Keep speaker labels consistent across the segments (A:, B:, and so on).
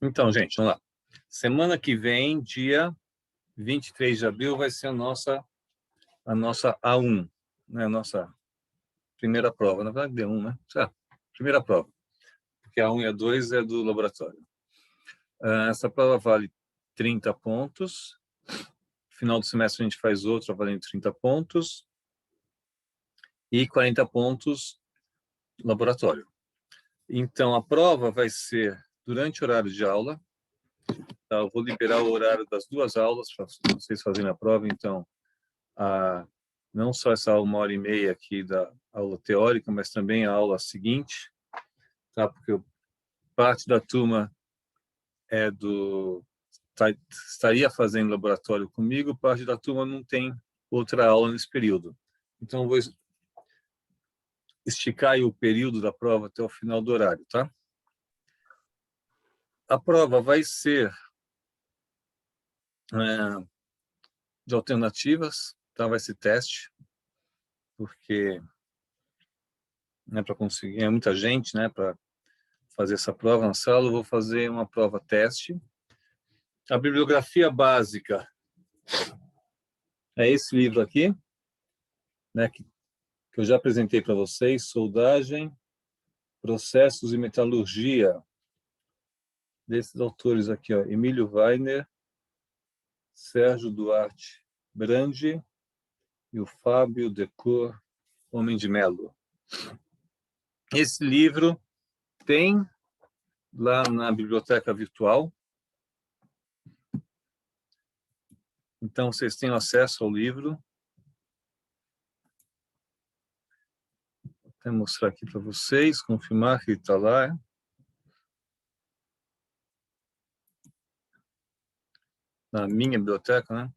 A: Então, gente, vamos lá. Semana que vem, dia 23 de abril, vai ser a nossa A1, né? A nossa primeira prova. Na verdade, D1, né? Primeira prova. Porque a 1 e a 2 é do laboratório. Essa prova vale 30 pontos. Final do semestre a gente faz outra valendo 30 pontos. E 40 pontos laboratório. Então, a prova vai ser durante o horário de aula. Tá? Eu vou liberar o horário das 2 aulas para vocês fazerem a prova. Então, não só essa 1h30 aqui da aula teórica, mas também a aula seguinte, tá? Porque parte da turma estaria fazendo laboratório comigo, parte da turma não tem outra aula nesse período. Então, eu vou esticar aí o período da prova até o final do horário, tá? A prova vai ser de alternativas, tá? Vai ser teste, porque para conseguir, é muita gente, né, para fazer essa prova na sala. Eu vou fazer uma prova teste. A bibliografia básica é esse livro aqui, né, que eu já apresentei para vocês, Soldagem, Processos e Metalurgia, desses autores aqui, ó, Emílio Weiner, Sérgio Duarte Brandi e o Fábio Decor Homem de Melo. Esse livro tem lá na biblioteca virtual. Então, vocês têm acesso ao livro. Vou até mostrar aqui para vocês, confirmar que ele está lá. Na minha biblioteca, né?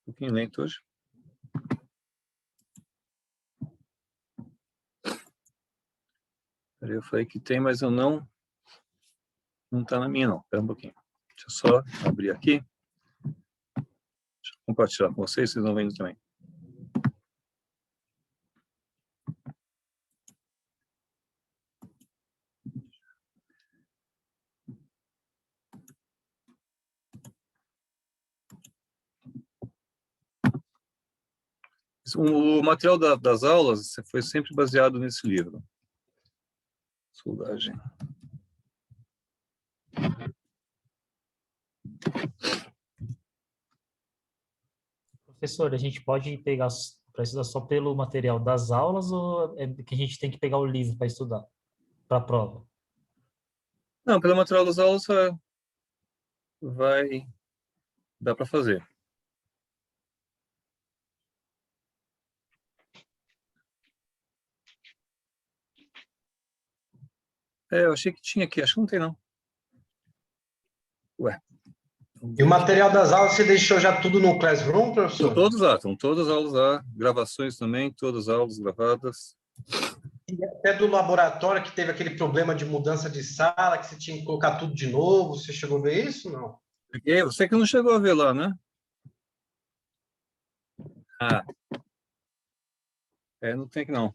A: Um pouquinho lento hoje. Eu falei que tem, mas eu não está na minha, não. Espera um pouquinho. Deixa eu só abrir aqui. Deixa eu compartilhar com vocês, vocês vão vendo também. O material das aulas foi sempre baseado nesse livro. Soldagem.
B: Professor, a gente pode pegar para estudar só pelo material das aulas ou é que a gente tem que pegar o livro para estudar, para a prova?
A: Não, pelo material das aulas vai dar para fazer. Eu achei que tinha aqui, acho que não tem, não. Ué.
C: E o material das aulas você deixou já tudo no Classroom, professor?
A: Estão todas as aulas lá, gravações também, todas as aulas gravadas.
C: E até do laboratório que teve aquele problema de mudança de sala, que você tinha que colocar tudo de novo, você chegou a ver isso, não?
A: Você que não chegou a ver lá, né? Não tem que não.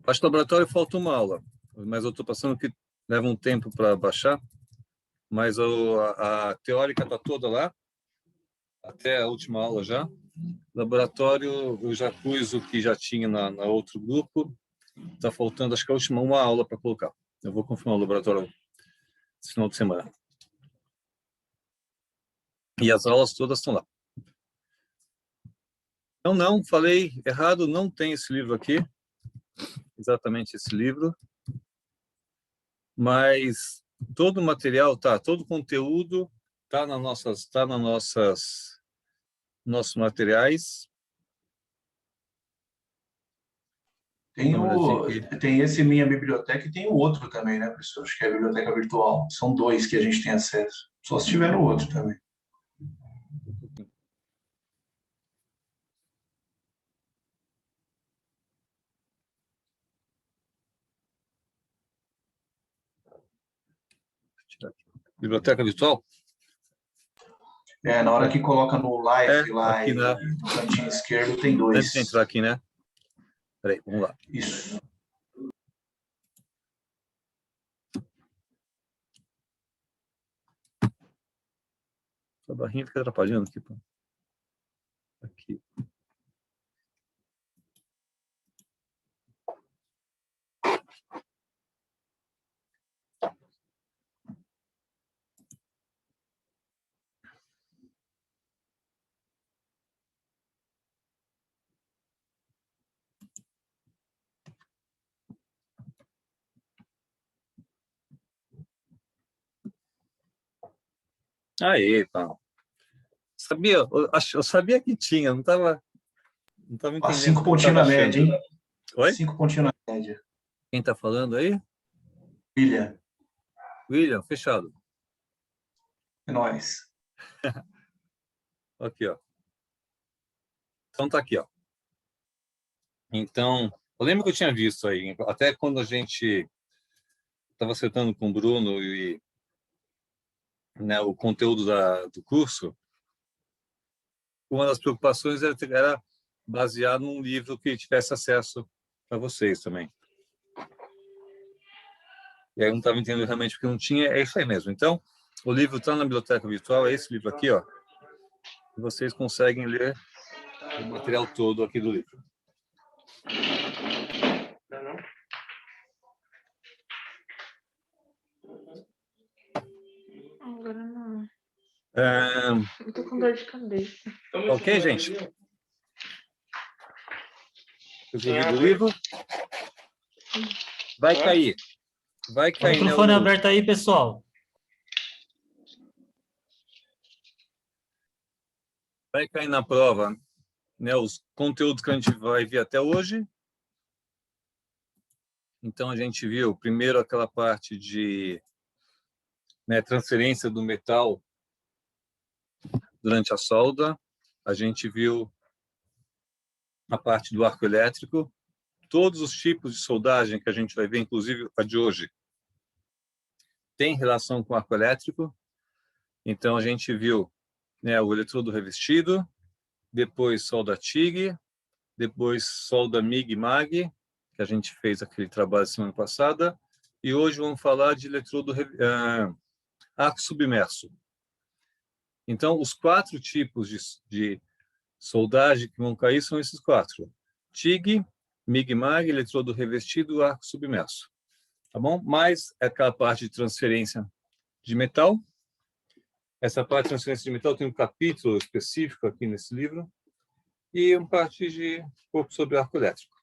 A: Acho que no laboratório falta uma aula, mas eu estou passando que leva um tempo para baixar, mas a teórica está toda lá, até a última aula já. Laboratório, eu já pus o que já tinha na outro grupo, está faltando, acho que a última uma aula para colocar. Eu vou confirmar o laboratório esse final de semana. E as aulas todas estão lá. Não, falei errado, não tem esse livro aqui, exatamente esse livro, mas todo o material todo o conteúdo nossos materiais.
D: Tem esse Minha Biblioteca e tem o outro também, né, professor? Acho que é a biblioteca virtual. São 2 que a gente tem acesso. Só se tiver no outro também.
A: Biblioteca virtual?
D: Na hora que coloca no live lá
A: aqui
D: e no cantinho esquerdo tem
A: antes de
D: 2.
A: entrar aqui, né? Peraí, vamos lá.
D: Isso.
A: A barrinha fica atrapalhando aqui, pô. Aqui. Aí, pá. Sabia, eu sabia que tinha, não estava entendendo
D: 5
A: o que eu
D: pontinhos
A: estava
D: na média,
A: achando.
D: hein?
A: Oi?
D: 5 pontinhos na média.
A: Quem está falando aí?
D: William,
A: William, fechado.
D: é nóis.
A: Aqui, ó. Então tá aqui, ó. Então, eu lembro que eu tinha visto aí, até quando a gente estava acertando com o Bruno e, né, o conteúdo do curso, uma das preocupações era basear num livro que tivesse acesso para vocês também. E aí eu não estava entendendo realmente porque não tinha, é isso aí mesmo. Então, o livro está na biblioteca virtual, é esse livro aqui, ó. E vocês conseguem ler o material todo aqui do livro.
E: Agora não.
A: É,
E: Eu tô com dor de cabeça.
A: ok, gente? Resolvido o livro? Vai cair. Vai
B: O
A: cair, né?
B: microfone aberto aí, pessoal.
A: Vai cair na prova, né? Os conteúdos que a gente vai ver até hoje. Então, a gente viu primeiro aquela parte de, né, transferência do metal durante a solda. A gente viu a parte do arco elétrico. Todos os tipos de soldagem que a gente vai ver, inclusive a de hoje, tem relação com o arco elétrico. Então, a gente viu, né, o eletrodo revestido, depois solda TIG, depois solda MIG-MAG, que a gente fez aquele trabalho semana passada, e hoje vamos falar de eletrodo arco submerso. Então, os 4 tipos de soldagem que vão cair são esses 4. TIG, MIG-MAG, eletrodo revestido, arco submerso. Tá bom? Mais aquela parte de transferência de metal. Essa parte de transferência de metal tem um capítulo específico aqui nesse livro. E uma parte de um pouco sobre arco elétrico.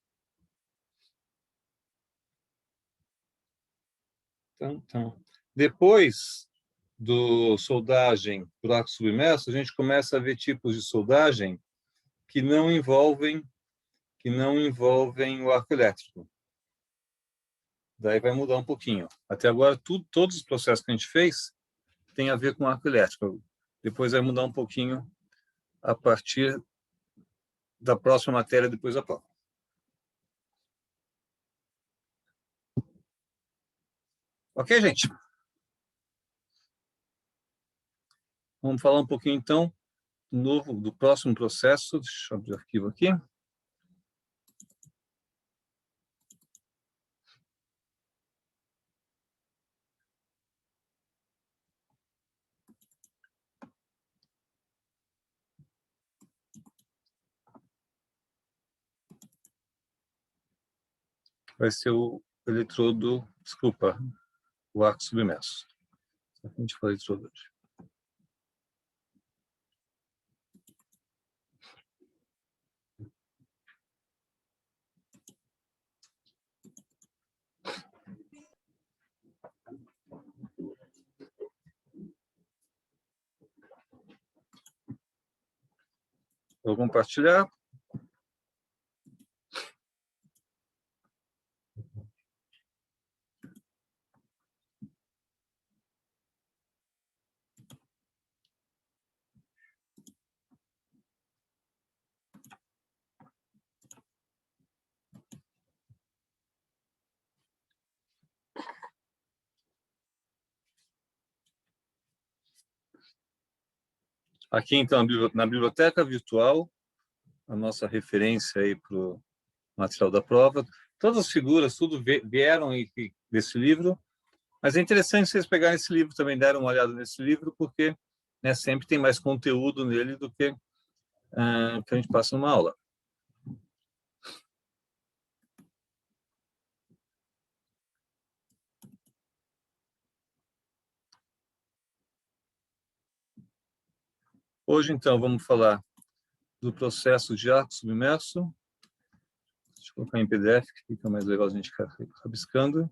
A: Então. Depois do soldagem por arco submerso, a gente começa a ver tipos de soldagem que não envolvem o arco elétrico. Daí vai mudar um pouquinho. Até agora, todos os processos que a gente fez têm a ver com arco elétrico. Depois vai mudar um pouquinho a partir da próxima matéria, depois da prova. Ok, gente? Vamos falar um pouquinho, então, do próximo processo. Deixa eu abrir o arquivo aqui. Vai ser o eletrodo, desculpa, o arco submerso. A gente fala eletrodo hoje. Vou compartilhar. Aqui, então, na biblioteca virtual, a nossa referência aí para o material da prova. Todas as figuras, tudo vieram desse livro, mas é interessante vocês pegarem esse livro também, deram uma olhada nesse livro, porque, né, sempre tem mais conteúdo nele do que a gente passa numa aula. Hoje, então, vamos falar do processo de arco submerso. Deixa eu colocar em PDF, que fica mais legal a gente ficar rabiscando.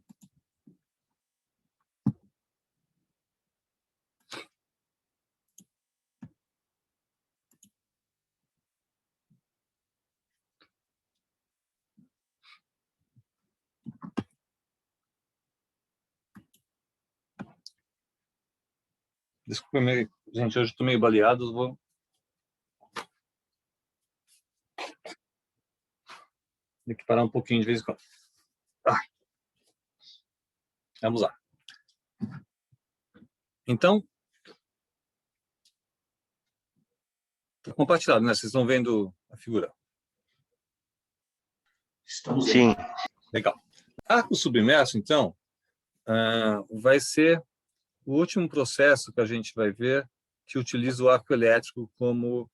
A: Desculpa, gente, hoje estou meio baleado, vou... Tem que parar um pouquinho de vez em quando. Vamos lá. Então, está compartilhado, né? Vocês estão vendo a figura?
D: Estamos
F: Sim.
A: Legal. Arco submerso, então, vai ser o último processo que a gente vai ver que utiliza o arco elétrico como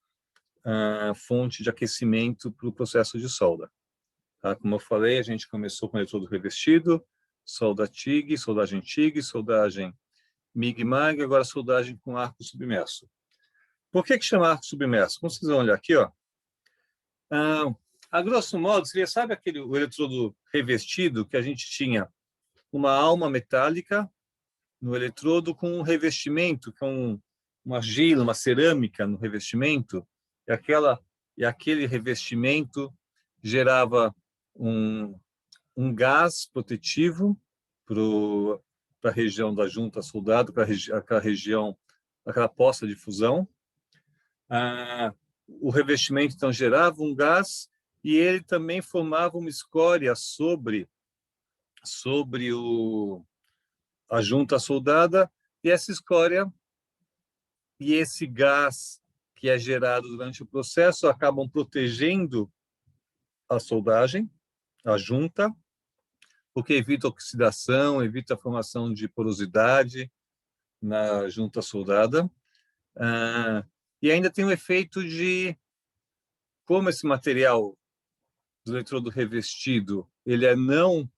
A: fonte de aquecimento para o processo de solda. Tá? Como eu falei, a gente começou com eletrodo revestido, solda TIG, soldagem TIG, soldagem MIG-MAG, agora soldagem com arco submerso. Por que chama arco submerso? Como vocês vão olhar aqui, ó, a grosso modo, seria, sabe o eletrodo revestido que a gente tinha uma alma metálica no eletrodo com um revestimento, com uma argila, uma cerâmica no revestimento, e aquele revestimento gerava um gás protetivo para a região da junta soldado, para aquela região, aquela poça de fusão. O revestimento, então, gerava um gás e ele também formava uma escória sobre a junta soldada, e essa escória e esse gás que é gerado durante o processo acabam protegendo a soldagem, a junta, porque evita oxidação, evita a formação de porosidade na junta soldada. E ainda tem o efeito de, como esse material do eletrodo revestido ele é não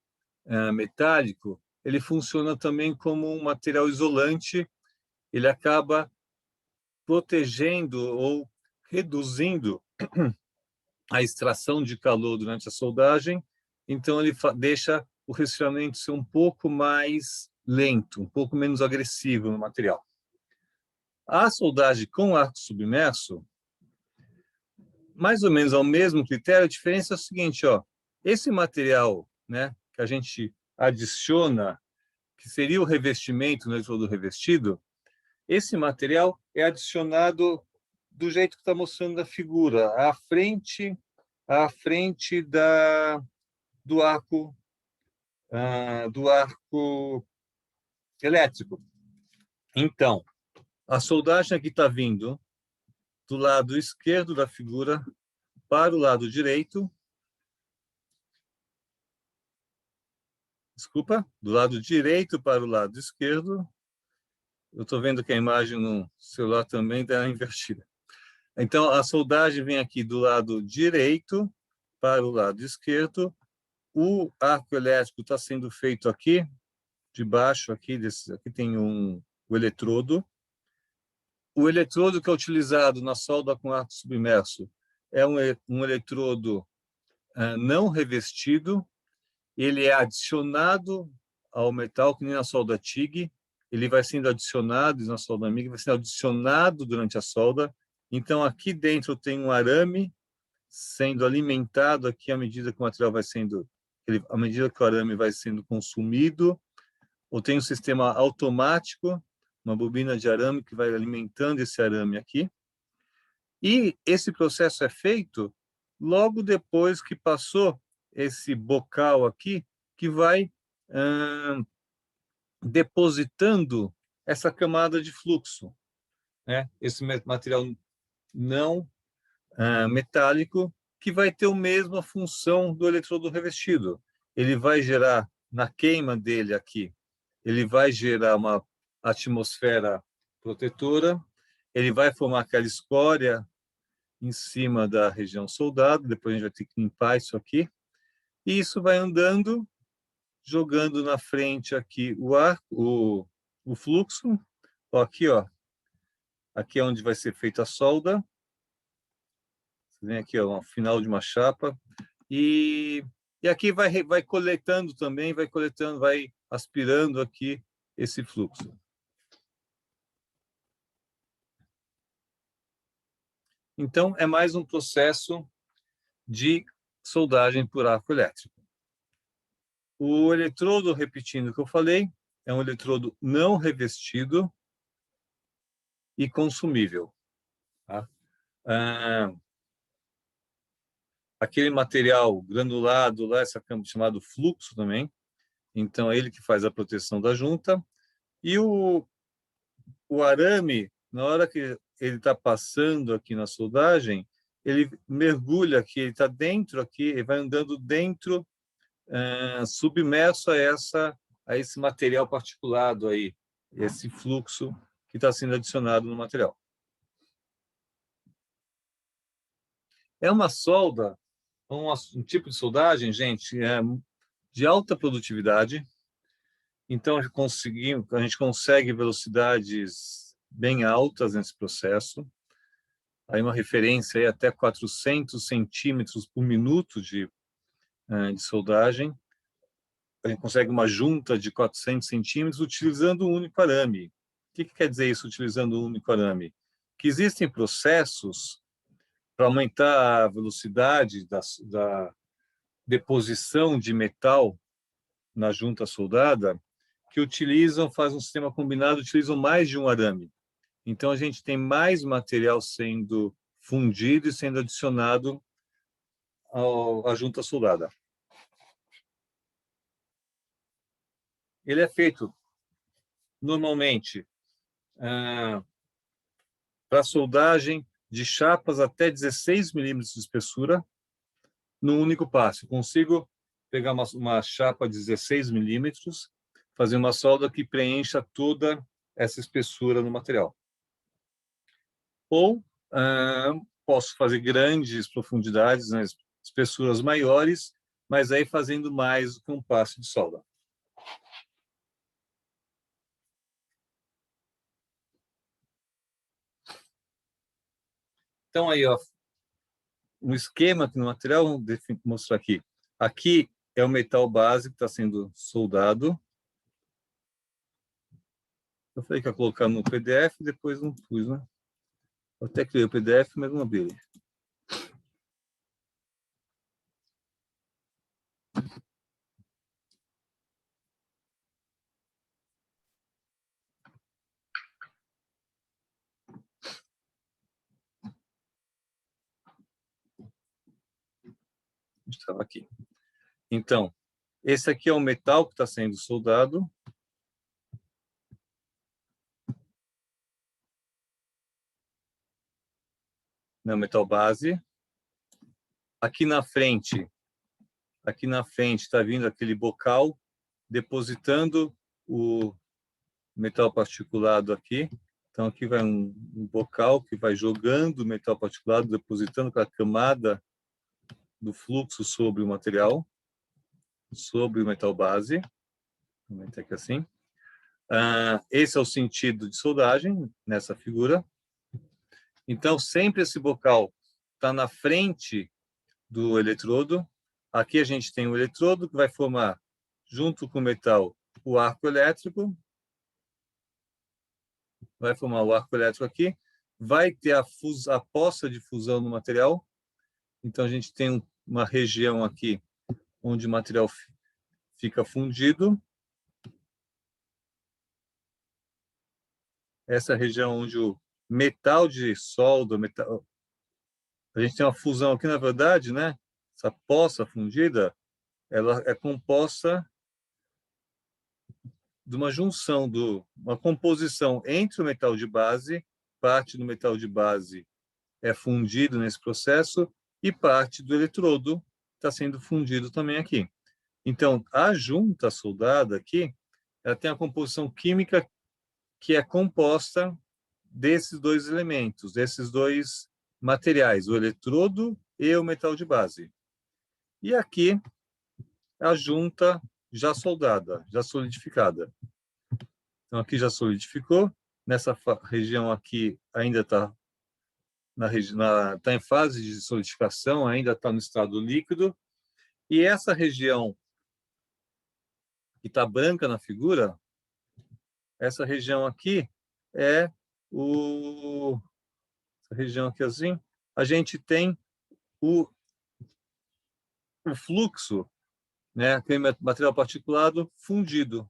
A: metálico, ele funciona também como um material isolante, ele acaba protegendo ou reduzindo a extração de calor durante a soldagem, então ele deixa o resfriamento ser um pouco mais lento, um pouco menos agressivo no material. A soldagem com arco submerso, mais ou menos ao mesmo critério, a diferença é o seguinte, ó, esse material, né, que a gente adiciona, que seria o revestimento no eletrodo revestido, esse material é adicionado do jeito que está mostrando na figura, à frente do arco elétrico. Então, a soldagem aqui está vindo do lado esquerdo da figura para o lado direito. Desculpa, do lado direito para o lado esquerdo. Eu estou vendo que a imagem no celular também está invertida. Então, a soldagem vem aqui do lado direito para o lado esquerdo. O arco elétrico está sendo feito aqui, de baixo, aqui tem o eletrodo. O eletrodo que é utilizado na solda com arco submerso é um eletrodo não revestido. Ele é adicionado ao metal, que nem na solda TIG. Ele vai sendo adicionado na solda MIG, vai sendo adicionado durante a solda. Então, aqui dentro tem um arame sendo alimentado aqui à medida que o material vai sendo, à medida que o arame vai sendo consumido, ou tem um sistema automático, uma bobina de arame que vai alimentando esse arame aqui. E esse processo é feito logo depois que passou esse bocal aqui, que vai depositando essa camada de fluxo. né, esse material não metálico, que vai ter a mesma função do eletrodo revestido. Ele vai gerar, na queima dele aqui, ele vai gerar uma atmosfera protetora, ele vai formar aquela escória em cima da região soldado, depois a gente vai ter que limpar isso aqui, e isso vai andando, jogando na frente aqui o ar, o fluxo, ó, aqui é onde vai ser feita a solda, você vem aqui, ó, o final de uma chapa, e aqui vai coletando também, vai aspirando aqui esse fluxo. Então, é mais um processo de soldagem por arco elétrico. O eletrodo, repetindo o que eu falei, é um eletrodo não revestido e consumível. Tá? Aquele material granulado lá, essa câmara chamado fluxo também, então é ele que faz a proteção da junta. E o arame, na hora que ele está passando aqui na soldagem, ele mergulha aqui, ele está dentro aqui, ele vai andando dentro, submerso a esse material particulado aí, esse fluxo que está sendo adicionado no material. É uma solda, um tipo de soldagem, gente, de alta produtividade. Então, a gente consegue velocidades bem altas nesse processo. Aí uma referência aí até 400 centímetros por minuto de soldagem. A gente consegue uma junta de 400 centímetros utilizando um único arame. O que quer dizer isso, utilizando um único arame? Que existem processos para aumentar a velocidade da deposição de metal na junta soldada, que faz um sistema combinado, utilizam mais de um arame. Então, a gente tem mais material sendo fundido e sendo adicionado à junta soldada. Ele é feito, normalmente, para soldagem de chapas até 16 milímetros de espessura, num único passo. Eu consigo pegar uma chapa de 16 milímetros, fazer uma solda que preencha toda essa espessura no material. Ou posso fazer grandes profundidades, né, espessuras maiores, mas aí fazendo mais do que um passo de solda. Então, aí, ó, um esquema aqui no material, vou mostrar aqui. Aqui é o metal base que está sendo soldado. Eu falei que ia colocar no PDF, depois não pus, né? Eu até criei o PDF, mas não abri. Estava aqui. Então, esse aqui é o metal que está sendo soldado. Não, metal base. Aqui na frente está vindo aquele bocal depositando o metal particulado aqui. Então, aqui vai um bocal que vai jogando o metal particulado, depositando com a camada do fluxo sobre o material, sobre o metal base. Vou meter aqui assim. Esse é o sentido de soldagem nessa figura. Então, sempre esse bocal está na frente do eletrodo. Aqui a gente tem o eletrodo que vai formar, junto com o metal, o arco elétrico. Vai formar o arco elétrico aqui. Vai ter a poça de fusão no material. Então, a gente tem uma região aqui onde o material fica fundido. Essa região onde o metal de solda, a gente tem uma fusão aqui, na verdade, né? Essa poça fundida, ela é composta de uma junção, uma composição entre o metal de base parte do metal de base é fundido nesse processo e parte do eletrodo está sendo fundido também aqui. Então, a junta soldada aqui, ela tem a composição química que é composta desses dois elementos, desses dois materiais, o eletrodo e o metal de base. E aqui, a junta já soldada, já solidificada. Então, aqui já solidificou. Nessa região aqui ainda está tá em fase de solidificação, ainda está no estado líquido. E essa região que está branca na figura, essa região aqui é essa região aqui assim, a gente tem o fluxo, né, aquele material particulado fundido.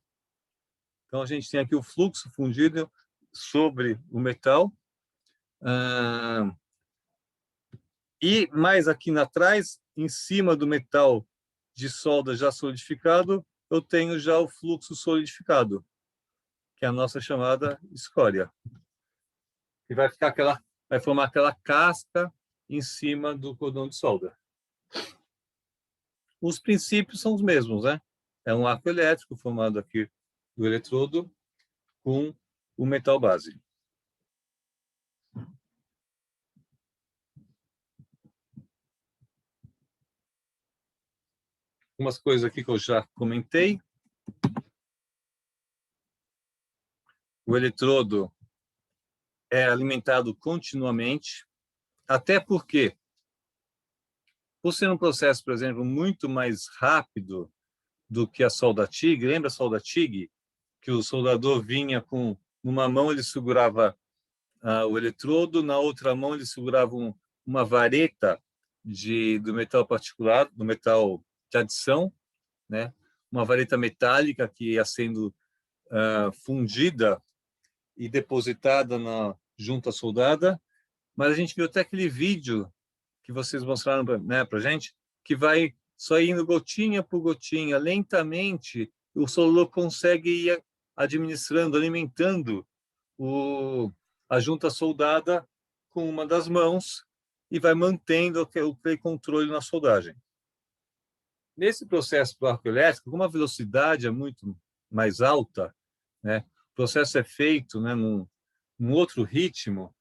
A: Então, a gente tem aqui o fluxo fundido sobre o metal. E mais aqui atrás, em cima do metal de solda já solidificado, eu tenho já o fluxo solidificado, que é a nossa chamada escória. E vai formar aquela casca em cima do cordão de solda. Os princípios são os mesmos, né? É um arco elétrico formado aqui do eletrodo com o metal base. Umas coisas aqui que eu já comentei. O eletrodo é alimentado continuamente, até porque, por ser um processo, por exemplo, muito mais rápido do que a solda TIG, lembra a solda TIG? Que o soldador vinha com, numa mão ele segurava o eletrodo, na outra mão ele segurava uma vareta do metal particular, do metal de adição, né? Uma vareta metálica que ia sendo fundida e depositada na junta soldada. Mas a gente viu até aquele vídeo que vocês mostraram, né, para a gente, que vai só indo gotinha por gotinha, lentamente, o soldador consegue ir administrando, alimentando a junta soldada com uma das mãos e vai mantendo o controle na soldagem. Nesse processo do arco elétrico, como a velocidade é muito mais alta, né, o processo é feito, né, num outro ritmo,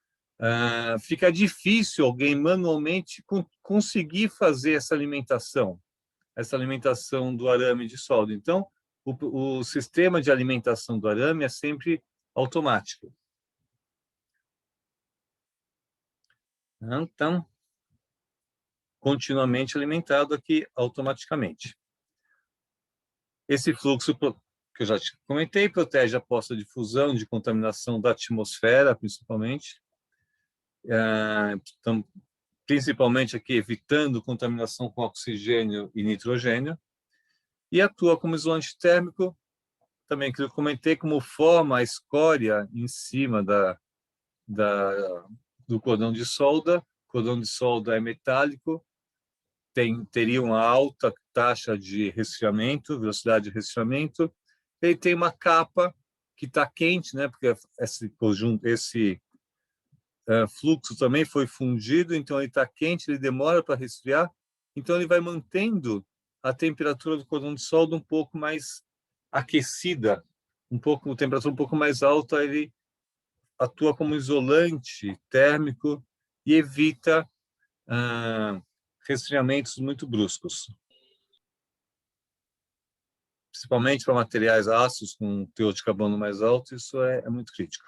A: fica difícil alguém manualmente conseguir fazer essa alimentação do arame de solda. Então, o sistema de alimentação do arame é sempre automático. Então, continuamente alimentado aqui automaticamente. Esse fluxo, que eu já te comentei, protege a poça de fusão, de contaminação da atmosfera, principalmente. Então, principalmente aqui evitando contaminação com oxigênio e nitrogênio. E atua como isolante térmico, também que eu comentei, como forma a escória em cima do cordão de solda. O cordão de solda é metálico, teria uma alta taxa de resfriamento, velocidade de resfriamento. Ele tem uma capa que está quente, né? Porque esse fluxo também foi fundido, então ele está quente, ele demora para resfriar, então ele vai mantendo a temperatura do cordão de solda um pouco mais aquecida, a temperatura um pouco mais alta, ele atua como isolante térmico e evita resfriamentos muito bruscos. Principalmente para materiais ácidos com teor de carbono mais alto, isso é muito crítico.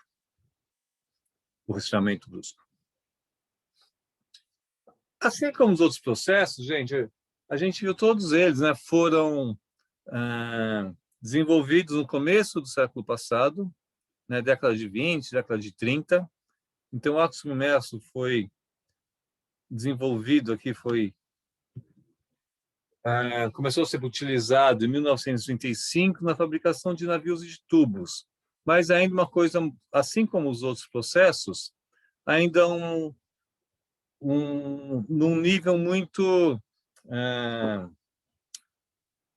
A: O resfriamento brusco. Assim como os outros processos, gente, a gente viu todos eles, né? Foram desenvolvidos no começo do século passado, né? Década de 20, década de 30. Então, o arco submerso foi desenvolvido aqui, começou a ser utilizado em 1935 na fabricação de navios de tubos. Mas ainda uma coisa, assim como os outros processos, ainda num nível muito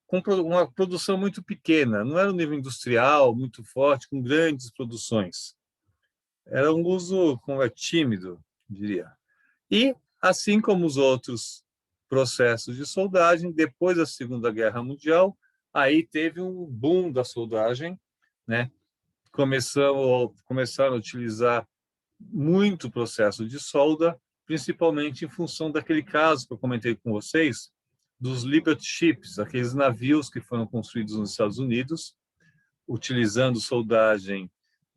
A: com uma produção muito pequena, não era um nível industrial muito forte, com grandes produções. Era um uso como tímido, diria. E, assim como os outros processos de soldagem, depois da Segunda Guerra Mundial, aí teve um boom da soldagem, né? Começaram a utilizar muito processo de solda, principalmente em função daquele caso que eu comentei com vocês, dos Liberty Ships, aqueles navios que foram construídos nos Estados Unidos, utilizando soldagem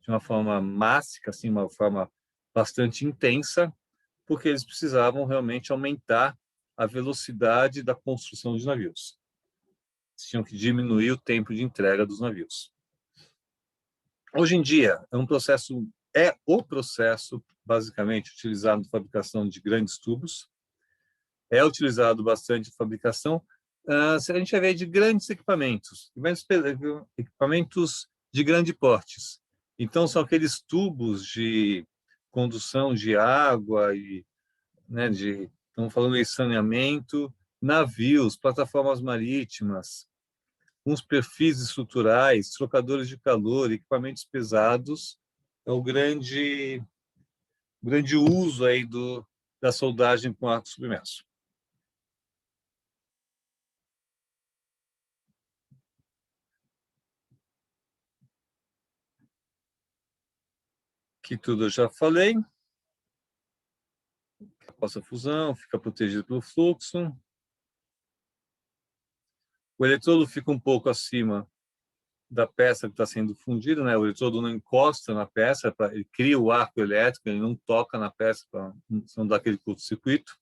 A: de uma forma mássica, assim, uma forma bastante intensa, porque eles precisavam realmente aumentar a velocidade da construção de navios. Eles tinham que diminuir o tempo de entrega dos navios. Hoje em dia, é o processo basicamente utilizado na fabricação de grandes tubos, é utilizado bastante na fabricação, se a gente vai ver de grandes equipamentos de grande portes. Então, são aqueles tubos de condução de água, e, né, estamos falando de saneamento, navios, plataformas marítimas, uns perfis estruturais, trocadores de calor, equipamentos pesados, é o grande uso aí da soldagem com arco submerso. Que tudo eu já falei. Após a fusão, fica protegido pelo fluxo. O eletrodo fica um pouco acima da peça que está sendo fundida, né? O eletrodo não encosta na peça, ele cria o arco elétrico, ele não toca na peça para não dar aquele curto-circuito.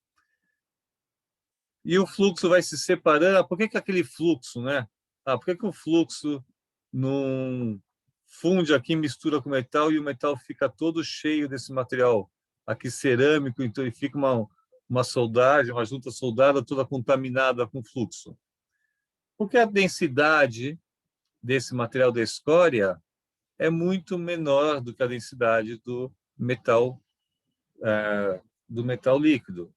A: E o fluxo vai se separando. Por que aquele fluxo, né? Por que o fluxo não funde aqui, mistura com o metal e o metal fica todo cheio desse material aqui cerâmico, então ele fica uma soldagem, uma junta soldada toda contaminada com fluxo? Porque a densidade desse material da escória é muito menor do que a densidade do metal líquido.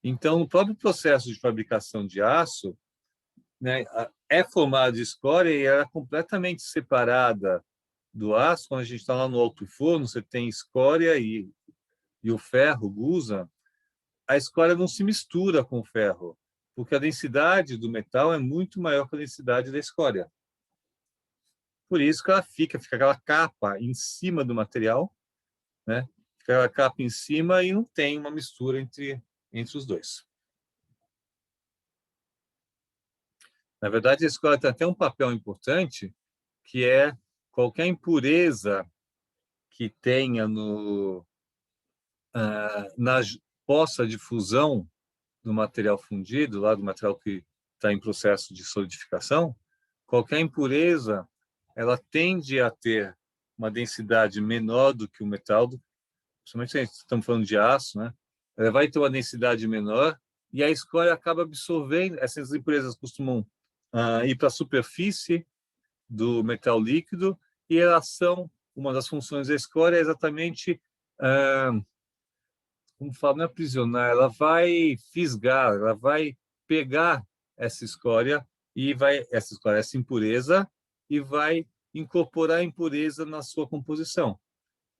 A: Então, o próprio processo de fabricação de aço, né, é formado de escória e ela é completamente separada do aço. Quando a gente está lá no alto forno, você tem escória e o ferro, gusa, a escória não se mistura com o ferro, porque a densidade do metal é muito maior que a densidade da escória. Por isso que ela fica aquela capa em cima do material, né? Fica aquela capa em cima e não tem uma mistura entre os dois. Na verdade, a escória tem até um papel importante, que é qualquer impureza que tenha na poça de fusão do material fundido, lá do material que está em processo de solidificação, qualquer impureza ela tende a ter uma densidade menor do que o metal, principalmente se estamos falando de aço, né? Ela vai ter uma densidade menor e a escória acaba absorvendo. Essas impurezas costumam ir para a superfície do metal líquido e elas são, uma das funções da escória é exatamente, como fala, não é aprisionar, ela vai fisgar, ela vai pegar essa escória, essa impureza, e vai incorporar a impureza na sua composição.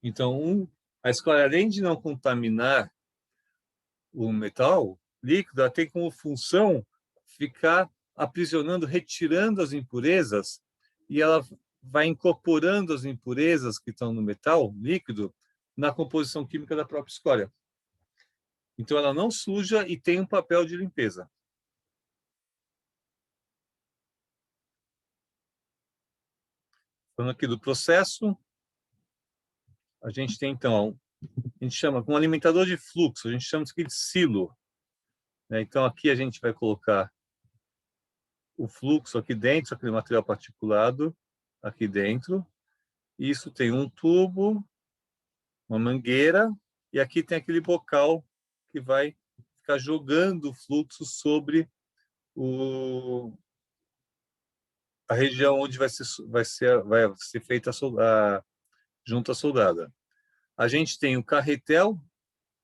A: Então, a escória, além de não contaminar o metal líquido, ela tem como função ficar aprisionando, retirando as impurezas, e ela vai incorporando as impurezas que estão no metal líquido na composição química da própria escória. Então, ela não suja e tem um papel de limpeza. Falando aqui do processo, a gente tem, então, a gente chama um alimentador de fluxo, a gente chama isso aqui de silo. Então, aqui a gente vai colocar o fluxo aqui dentro, aquele material particulado aqui dentro. Isso tem um tubo, uma mangueira, e aqui tem aquele bocal que vai ficar jogando o fluxo sobre a região onde vai ser feita a junta soldada. A gente tem o carretel,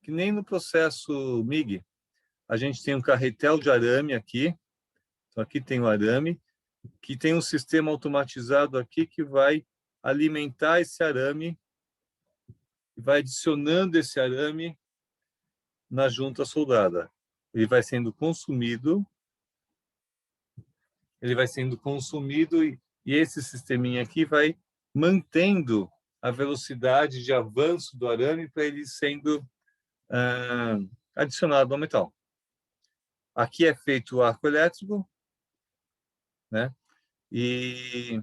A: que nem no processo MIG, a gente tem um carretel de arame aqui. Então, aqui tem o arame, que tem um sistema automatizado aqui que vai alimentar esse arame e vai adicionando esse arame na junta soldada. Ele vai sendo consumido, e esse sisteminha aqui vai mantendo a velocidade de avanço do arame para ele sendo adicionado ao metal. Aqui é feito o arco elétrico, né? E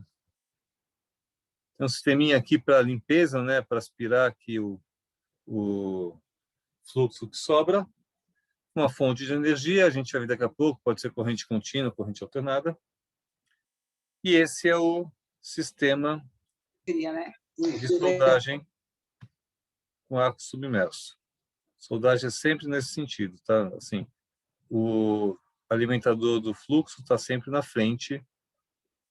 A: tem um sisteminha aqui para limpeza, né? Para aspirar aqui o fluxo que sobra. Uma fonte de energia, a gente vai ver daqui a pouco, pode ser corrente contínua, corrente alternada. E esse é o sistema de soldagem com arco submerso. Soldagem é sempre nesse sentido, tá? Assim, o alimentador do fluxo está sempre na frente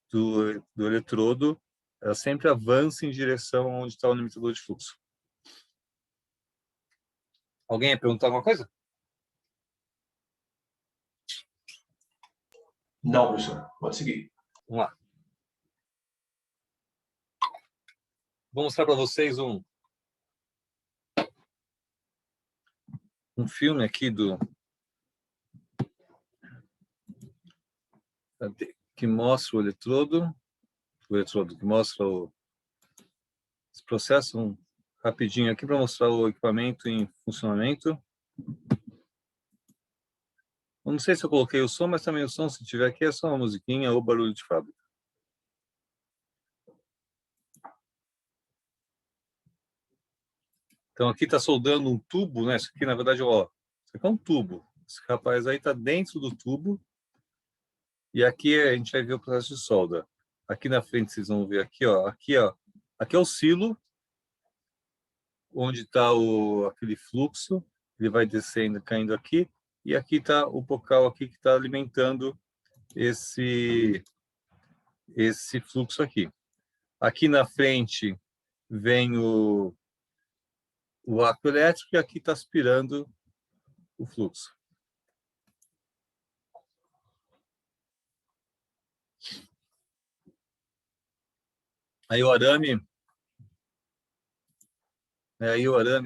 A: do eletrodo, ela sempre avança em direção onde está o limitador de fluxo. Alguém ia perguntar alguma coisa?
D: Não, professor. Pode seguir.
A: Vamos lá. Vou mostrar para vocês um filme aqui que mostra o eletrodo que mostra esse processo, rapidinho aqui para mostrar o equipamento em funcionamento. Eu não sei se eu coloquei o som, mas também o som, se tiver aqui, é só uma musiquinha ou barulho de fábrica. Então, aqui está soldando um tubo, né? Isso aqui, na verdade, ó, isso aqui é um tubo. Esse rapaz aí está dentro do tubo. E aqui a gente vai ver o processo de solda. Aqui na frente, vocês vão ver aqui, ó. Aqui é o silo, onde está aquele fluxo. Ele vai descendo, caindo aqui. E aqui está o bocal aqui que está alimentando esse fluxo aqui. Aqui na frente vem o arco elétrico e aqui está aspirando o fluxo. Aí o arame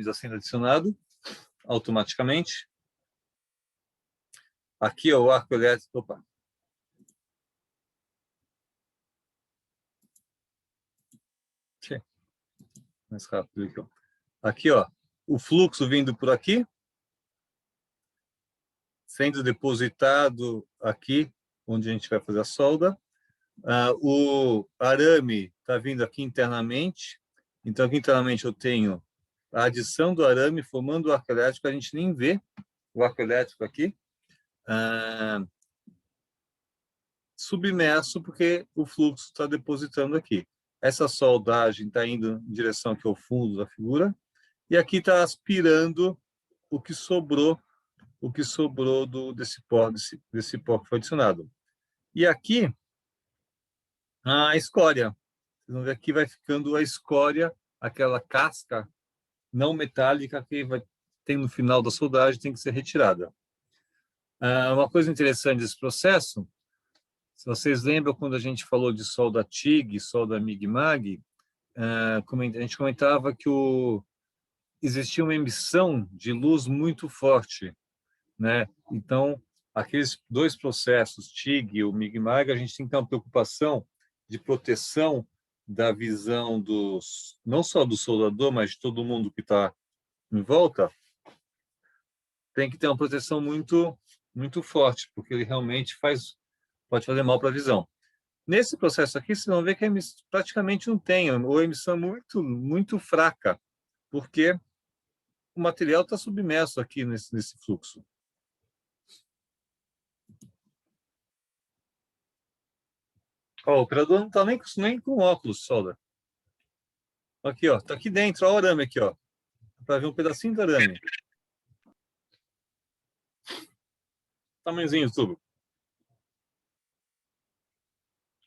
A: está sendo adicionado automaticamente. Aqui o arco elétrico, opa. Mais rápido aqui, ó. Aqui, ó, o fluxo vindo por aqui, sendo depositado aqui, onde a gente vai fazer a solda. O arame está vindo aqui internamente. Então, aqui internamente eu tenho a adição do arame formando o arco elétrico. A gente nem vê o arco elétrico aqui. Submerso, porque o fluxo está depositando aqui. Essa soldagem está indo em direção aqui ao fundo da figura. E aqui está aspirando o que sobrou desse pó que foi adicionado. E aqui, a escória. Vocês vão ver aqui vai ficando a escória, aquela casca não metálica que tem no final da soldagem, tem que ser retirada. Uma coisa interessante desse processo, se vocês lembram quando a gente falou de solda TIG, solda MIG-MAG, a gente comentava que existia uma emissão de luz muito forte, né? Então, aqueles dois processos, TIG e o MIG-MAG, a gente tem que ter uma preocupação de proteção da visão não só do soldador, mas de todo mundo que está em volta. Tem que ter uma proteção muito, muito forte, porque ele realmente pode fazer mal para a visão. Nesse processo aqui, vocês vão ver que praticamente não tem, ou a emissão muito, muito fraca, porque o material está submerso aqui nesse fluxo. Ó, o operador não está nem com óculos de solda. Aqui, ó, está aqui dentro, ó, o arame aqui, ó, para ver um pedacinho do arame. Tamanhozinho do tubo.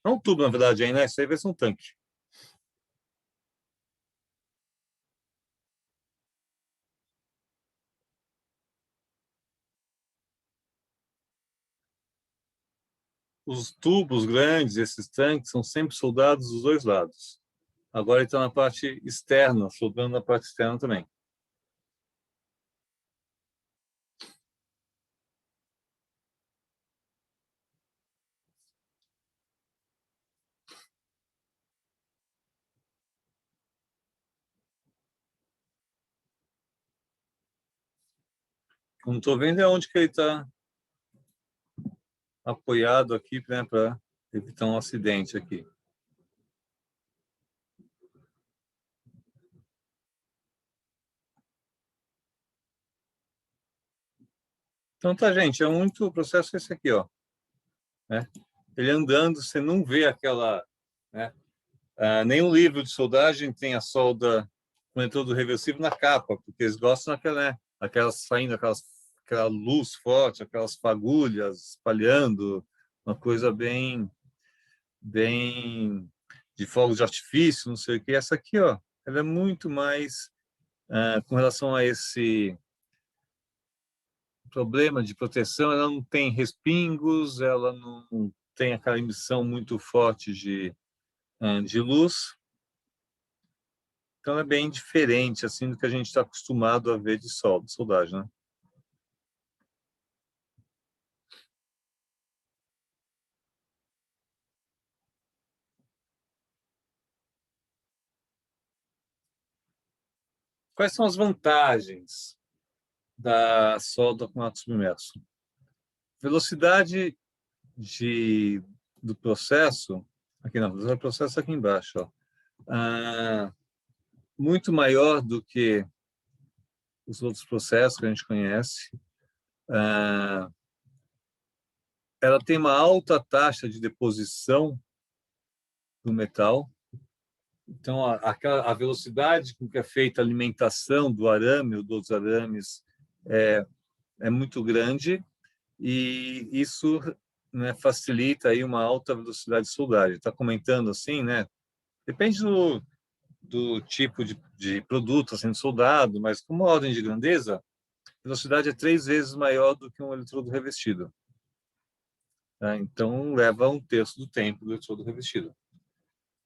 A: É um tubo, na verdade, aí, né? Isso aí vai ser um tanque. Os tubos grandes, esses tanques, são sempre soldados dos dois lados. Agora ele está na parte externa, soldando na parte externa também. Não estou vendo é onde que ele está apoiado aqui, né, para evitar um acidente aqui. Então tá, gente, é muito o processo esse aqui, ó, né? Ele andando, você não vê aquela, né? Nenhum livro de soldagem tem a solda com eletrodo reversível na capa, porque eles gostam daquela, né? Aquelas saindo, aquela luz forte, aquelas fagulhas espalhando, uma coisa bem de fogos de artifício, não sei o que. Essa aqui, ó, ela é muito mais com relação a esse problema de proteção, ela não tem respingos, ela não tem aquela emissão muito forte de luz. Então, é bem diferente assim do que a gente está acostumado a ver de soldagem, né? Quais são as vantagens da solda com átomo submerso? Velocidade do processo, aqui não, do processo aqui embaixo, ó, muito maior do que os outros processos que a gente conhece. Ela tem uma alta taxa de deposição do metal. Então, a velocidade com que é feita a alimentação do arame ou dos arames é muito grande, e isso, né, facilita aí uma alta velocidade de soldagem. Está comentando assim, né? Depende do tipo de produto sendo soldado, mas como ordem de grandeza, a velocidade é 3 vezes maior do que um eletrodo revestido. Tá? Então, leva 1/3 do tempo do eletrodo revestido.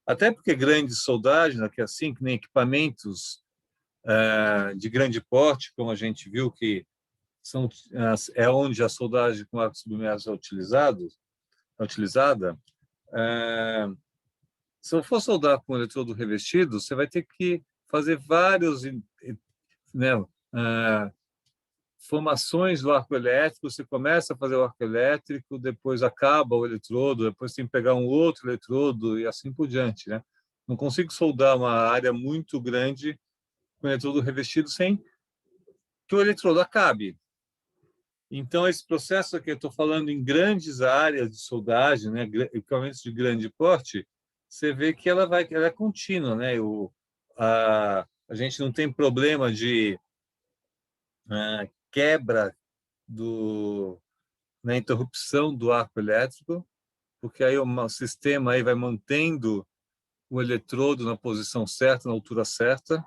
A: Até porque grandes soldagens, aqui assim, que nem equipamentos de grande porte, como a gente viu que é onde a soldagem com arco submerso é utilizada, se eu for soldar com eletrodo revestido, você vai ter que fazer vários, né, formações do arco elétrico. Você começa a fazer o arco elétrico, depois acaba o eletrodo, depois tem que pegar um outro eletrodo e assim por diante, né? Não consigo soldar uma área muito grande com eletrodo revestido sem que o eletrodo acabe. Então, esse processo aqui, eu estou falando em grandes áreas de soldagem, né, equipamentos de grande porte, você vê que ela é contínua, né? A gente não tem problema de quebra na interrupção do arco elétrico, porque aí o sistema aí vai mantendo o eletrodo na posição certa, na altura certa.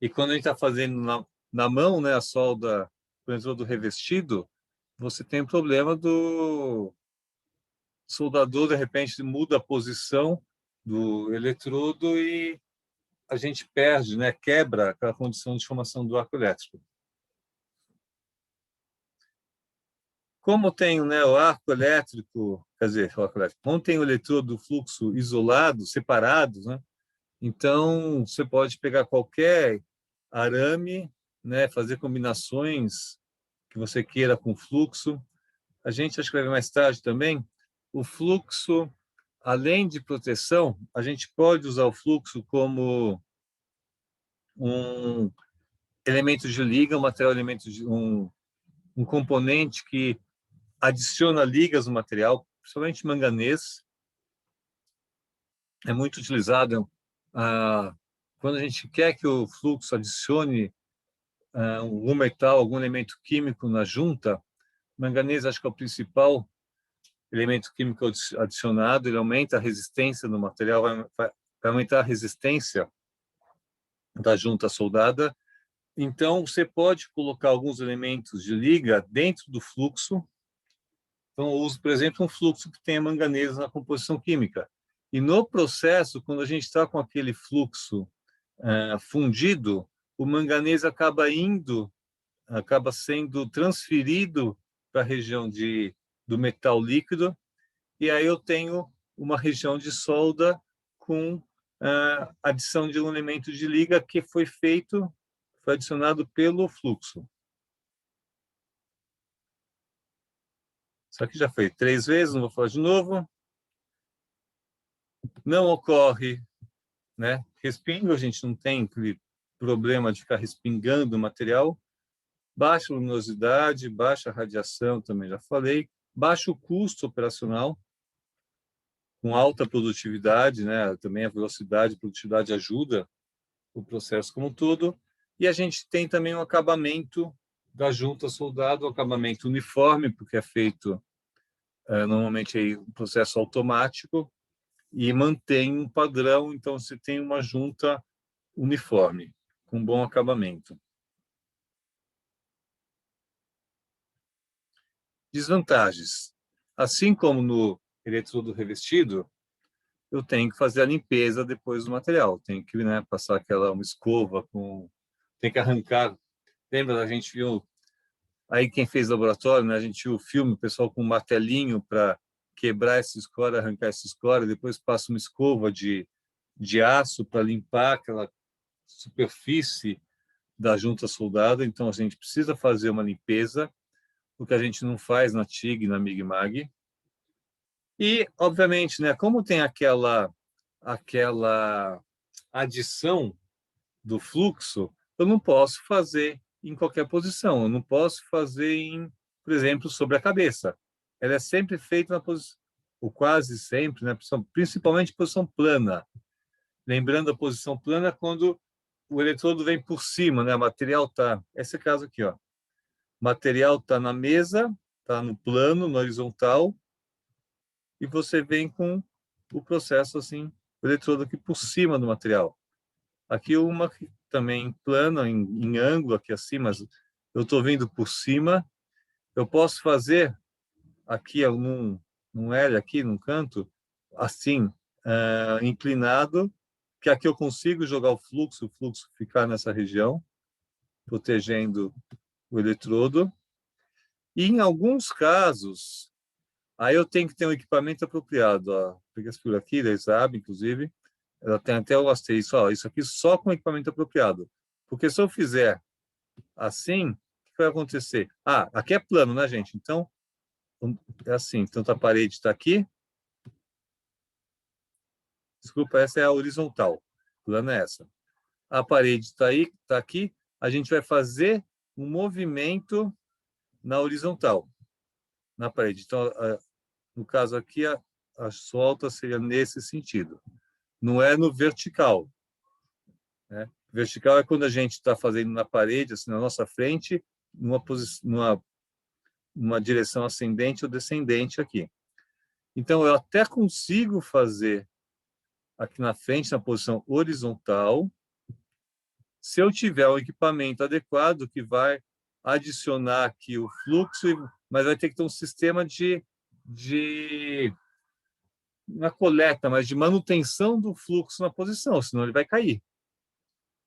A: E quando a gente está fazendo na mão, né, a solda com o eletrodo revestido, você tem o problema do soldador, de repente, muda a posição do eletrodo e a gente perde, né, quebra aquela condição de formação do arco elétrico. Como tem, né, o arco elétrico, quer dizer, como tem o eletrodo fluxo isolado, separados, né? Então, você pode pegar qualquer arame, né, fazer combinações que você queira com fluxo. A gente, acho que vai ver mais tarde também, o fluxo, além de proteção, a gente pode usar o fluxo como um elemento de liga, um componente que adiciona ligas no material, principalmente manganês. É muito utilizado quando a gente quer que o fluxo adicione algum metal, algum elemento químico na junta. Manganês, acho que é o principal elemento químico adicionado. Ele aumenta a resistência do material, vai aumentar a resistência da junta soldada. Então, você pode colocar alguns elementos de liga dentro do fluxo. Então, eu uso, por exemplo, um fluxo que tenha manganês na composição química. E no processo, quando a gente está com aquele fluxo fundido, o manganês acaba sendo transferido para a região do metal líquido, e aí eu tenho uma região de solda com adição de um elemento de liga que foi adicionado pelo fluxo. Isso aqui já foi 3 vezes, não vou falar de novo. Não ocorre, né, respingo, a gente não tem aquele problema de ficar respingando o material. Baixa luminosidade, baixa radiação, também já falei. Baixo custo operacional, com alta produtividade, né? Também a velocidade e produtividade ajuda o processo como um todo. E a gente tem também um acabamento da junta soldado, um acabamento uniforme, porque é feito normalmente aí um processo automático e mantém um padrão, então você tem uma junta uniforme, com bom acabamento. Desvantagens. Assim como no eletrodo revestido, eu tenho que fazer a limpeza depois do material. Tenho que, né, passar uma escova, tem que arrancar. Lembra, a gente viu, aí quem fez laboratório, né, a gente viu o filme, o pessoal com um martelinho para quebrar essa escora, arrancar essa escora, depois passa uma escova de aço para limpar aquela superfície da junta soldada. Então, a gente precisa fazer uma limpeza, o que a gente não faz na TIG, na MIG-MAG. E, obviamente, né, como tem aquela adição do fluxo, eu não posso fazer em qualquer posição. Eu não posso fazer, por exemplo, sobre a cabeça. Ela é sempre feita na posição, ou quase sempre, né, principalmente posição plana. Lembrando a posição plana quando o eletrodo vem por cima, né? O material está... Esse é o caso aqui, ó. O material está na mesa, está no plano, no horizontal, e você vem com o processo assim, o eletrodo aqui por cima do material. Aqui uma também plana, em ângulo aqui acima, mas eu estou vindo por cima. Eu posso fazer aqui num L, aqui num canto, assim, inclinado, que aqui eu consigo jogar o fluxo ficar nessa região, protegendo o eletrodo. E em alguns casos, aí eu tenho que ter um equipamento apropriado. Ó. Peguei essa figura aqui, da ISAB, inclusive, ela tem até o asterisco, ó, isso aqui só com equipamento apropriado. Porque se eu fizer assim, o que vai acontecer? Aqui é plano, né, gente? Então, é assim. Então, a parede está aqui. Desculpa, essa é a horizontal. Plano é essa. A parede está aí, está aqui. A gente vai fazer um movimento na horizontal, na parede. Então, no caso aqui, a solta seria nesse sentido. Não é no vertical. Né? Vertical é quando a gente está fazendo na parede, assim, na nossa frente, numa direção ascendente ou descendente aqui. Então, eu até consigo fazer aqui na frente, na posição horizontal, se eu tiver um equipamento adequado que vai adicionar aqui o fluxo, mas vai ter que ter um sistema na coleta, mas de manutenção do fluxo na posição, senão ele vai cair.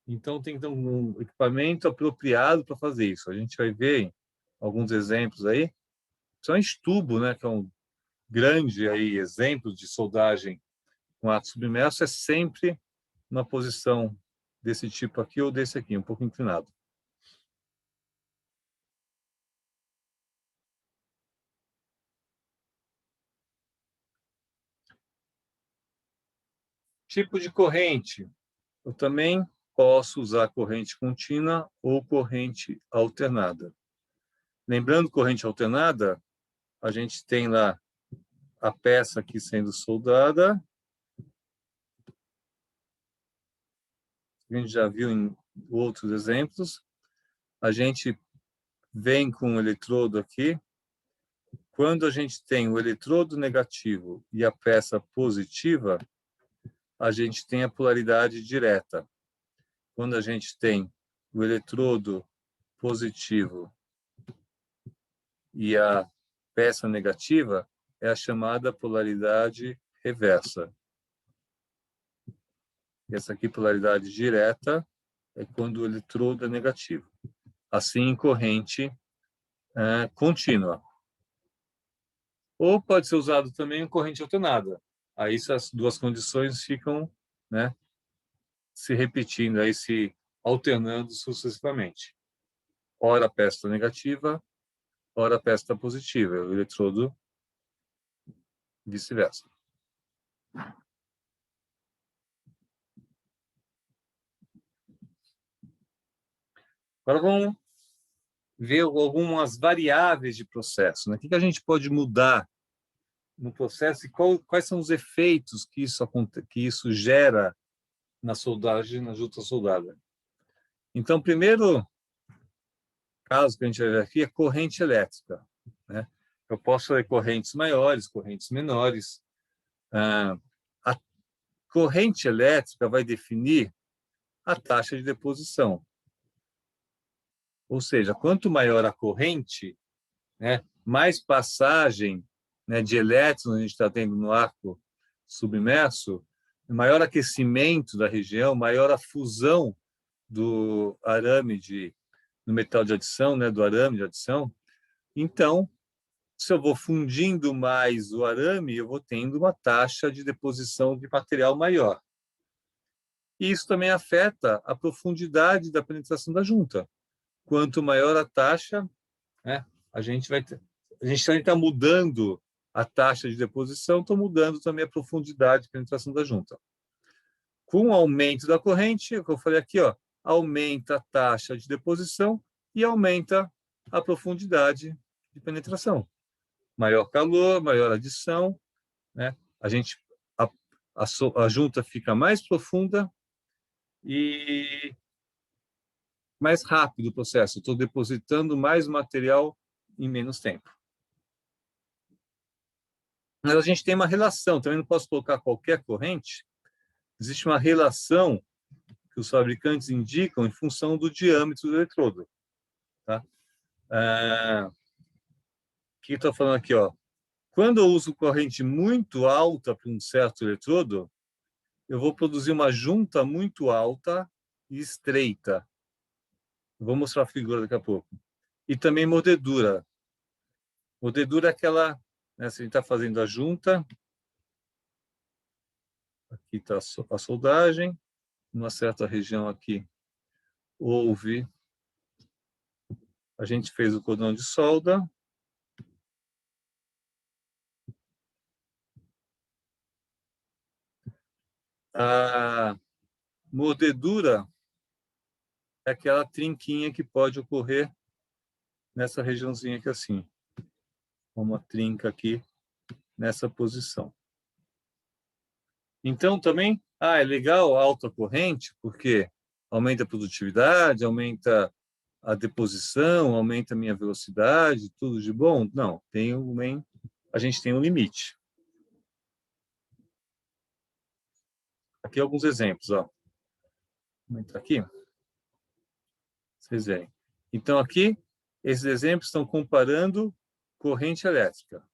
A: Então, tem que ter um equipamento apropriado para fazer isso. A gente vai ver alguns exemplos aí. Principalmente tubo, né, que é um grande aí exemplo de soldagem com ácido submerso, é sempre uma posição desse tipo aqui ou desse aqui, um pouco inclinado. Tipo de corrente. Eu também posso usar corrente contínua ou corrente alternada. Lembrando, corrente alternada, a gente tem lá a peça aqui sendo soldada. A gente já viu em outros exemplos. A gente vem com o eletrodo aqui. Quando a gente tem o eletrodo negativo e a peça positiva, a gente tem a polaridade direta. Quando a gente tem o eletrodo positivo e a peça negativa, é a chamada polaridade reversa. E essa aqui, polaridade direta, é quando o eletrodo é negativo. Assim, corrente contínua. Ou pode ser usado também em corrente alternada. Aí essas duas condições ficam, né, se repetindo, aí se alternando sucessivamente. Ora a peça está negativa, ora a peça está positiva. O eletrodo vice-versa. Agora vamos ver algumas variáveis de processo, né? O que a gente pode mudar no processo e quais são os efeitos que isso gera na soldagem, na junta soldada. Então, o primeiro caso que a gente vai ver aqui é corrente elétrica, né? Eu posso ter correntes maiores, correntes menores. A corrente elétrica vai definir a taxa de deposição. Ou seja, quanto maior a corrente, né, mais passagem, né, de elétrons a gente está tendo no arco submerso, maior aquecimento da região, maior a fusão do arame do metal de adição, né, do arame de adição. Então, se eu vou fundindo mais o arame, eu vou tendo uma taxa de deposição de material maior. E isso também afeta a profundidade da penetração da junta. Quanto maior a taxa, né, a gente também está mudando a taxa de deposição, está mudando também a profundidade de penetração da junta. Com o aumento da corrente, o que eu falei aqui, ó, aumenta a taxa de deposição e aumenta a profundidade de penetração. Maior calor, maior adição, né? A junta fica mais profunda e mais rápido o processo. Estou depositando mais material em menos tempo. Mas a gente tem uma relação, também não posso colocar qualquer corrente. Existe uma relação que os fabricantes indicam em função do diâmetro do eletrodo. Tá? O que estou falando aqui? Ó? Quando eu uso corrente muito alta para um certo eletrodo, eu vou produzir uma junta muito alta e estreita. Vou mostrar a figura daqui a pouco. E também mordedura. Mordedura é aquela, né, se a gente está fazendo a junta, aqui está a soldagem, numa certa região aqui a gente fez o cordão de solda, a mordedura é aquela trinquinha que pode ocorrer nessa regiãozinha aqui assim, uma trinca aqui nessa posição. Então também, é legal a alta corrente, porque aumenta a produtividade, aumenta a deposição, aumenta a minha velocidade, tudo de bom? Não, a gente tem um limite. Aqui alguns exemplos, ó. Vou entrar aqui. Vocês veem. Então aqui, esses exemplos estão comparando corrente elétrica.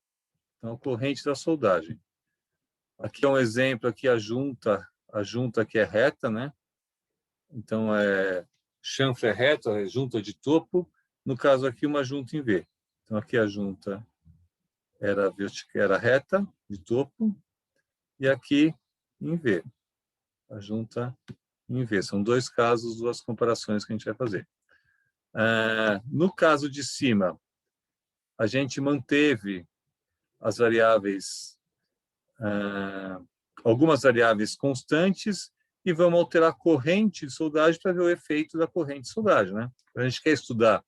A: Então, corrente da soldagem. Aqui é um exemplo, aqui a junta que é reta, né? Então, chanfre é reto, é junta de topo. No caso aqui, uma junta em V. Então, aqui a junta era reta, de topo, e aqui em V. A junta em V. São dois casos, duas comparações que a gente vai fazer. No caso de cima, a gente manteve as variáveis, algumas variáveis constantes, e vamos alterar a corrente de soldagem para ver o efeito da corrente de soldagem, né? A gente quer estudar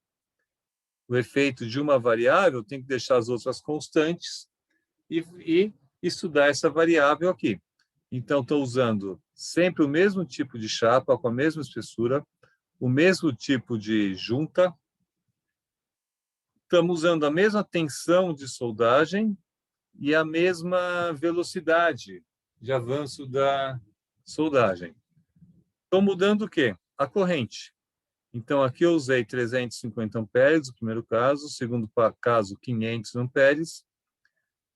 A: o efeito de uma variável, tem que deixar as outras constantes e estudar essa variável aqui. Então, estou usando sempre o mesmo tipo de chapa, com a mesma espessura, o mesmo tipo de junta. Estamos usando a mesma tensão de soldagem e a mesma velocidade de avanço da soldagem. Estou mudando o quê? A corrente. Então, aqui eu usei 350 amperes, o primeiro caso. O segundo caso, 500 amperes.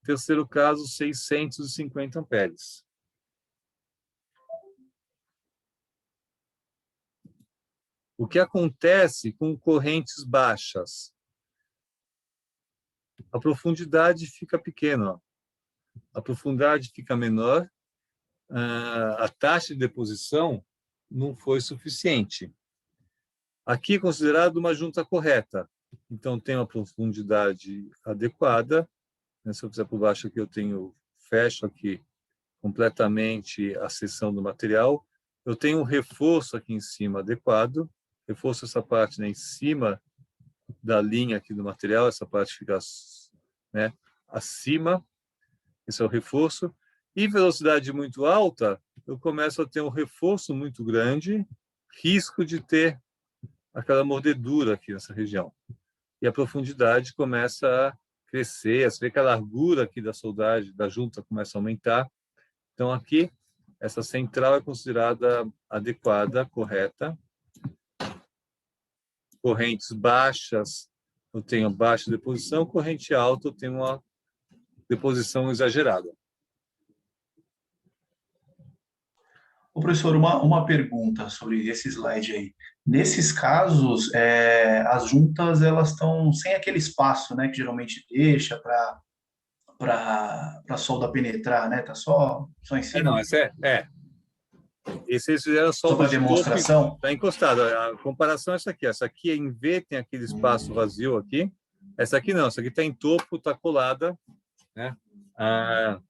A: O terceiro caso, 650 amperes. O que acontece com correntes baixas? A profundidade fica pequena, ó. A profundidade fica menor, a taxa de deposição não foi suficiente. Aqui é considerado uma junta correta. Então, tem uma profundidade adequada. Se eu fizer por baixo aqui, fecho aqui completamente a seção do material. Eu tenho um reforço aqui em cima adequado. Reforço essa parte, né, em cima da linha aqui do material. Essa parte fica, né, acima. Esse é o reforço. E velocidade muito alta, eu começo a ter um reforço muito grande, risco de ter aquela mordedura aqui nessa região. E a profundidade começa a crescer, você vê que a largura aqui da soldagem, da junta, começa a aumentar. Então, aqui, essa central é considerada adequada, correta. Correntes baixas, eu tenho baixa deposição, corrente alta, eu tenho uma deposição exagerada.
D: Ô, professor, uma pergunta sobre esse slide aí. Nesses casos, as juntas elas estão sem aquele espaço, né, que geralmente deixa para a solda penetrar, né? Tá só em cima.
A: Não, esse eles fizeram
D: Só para demonstração.
A: Está encostado. A comparação é essa aqui. Essa aqui em V tem aquele espaço vazio aqui. Essa aqui não. Essa aqui está em topo, está colada, né? A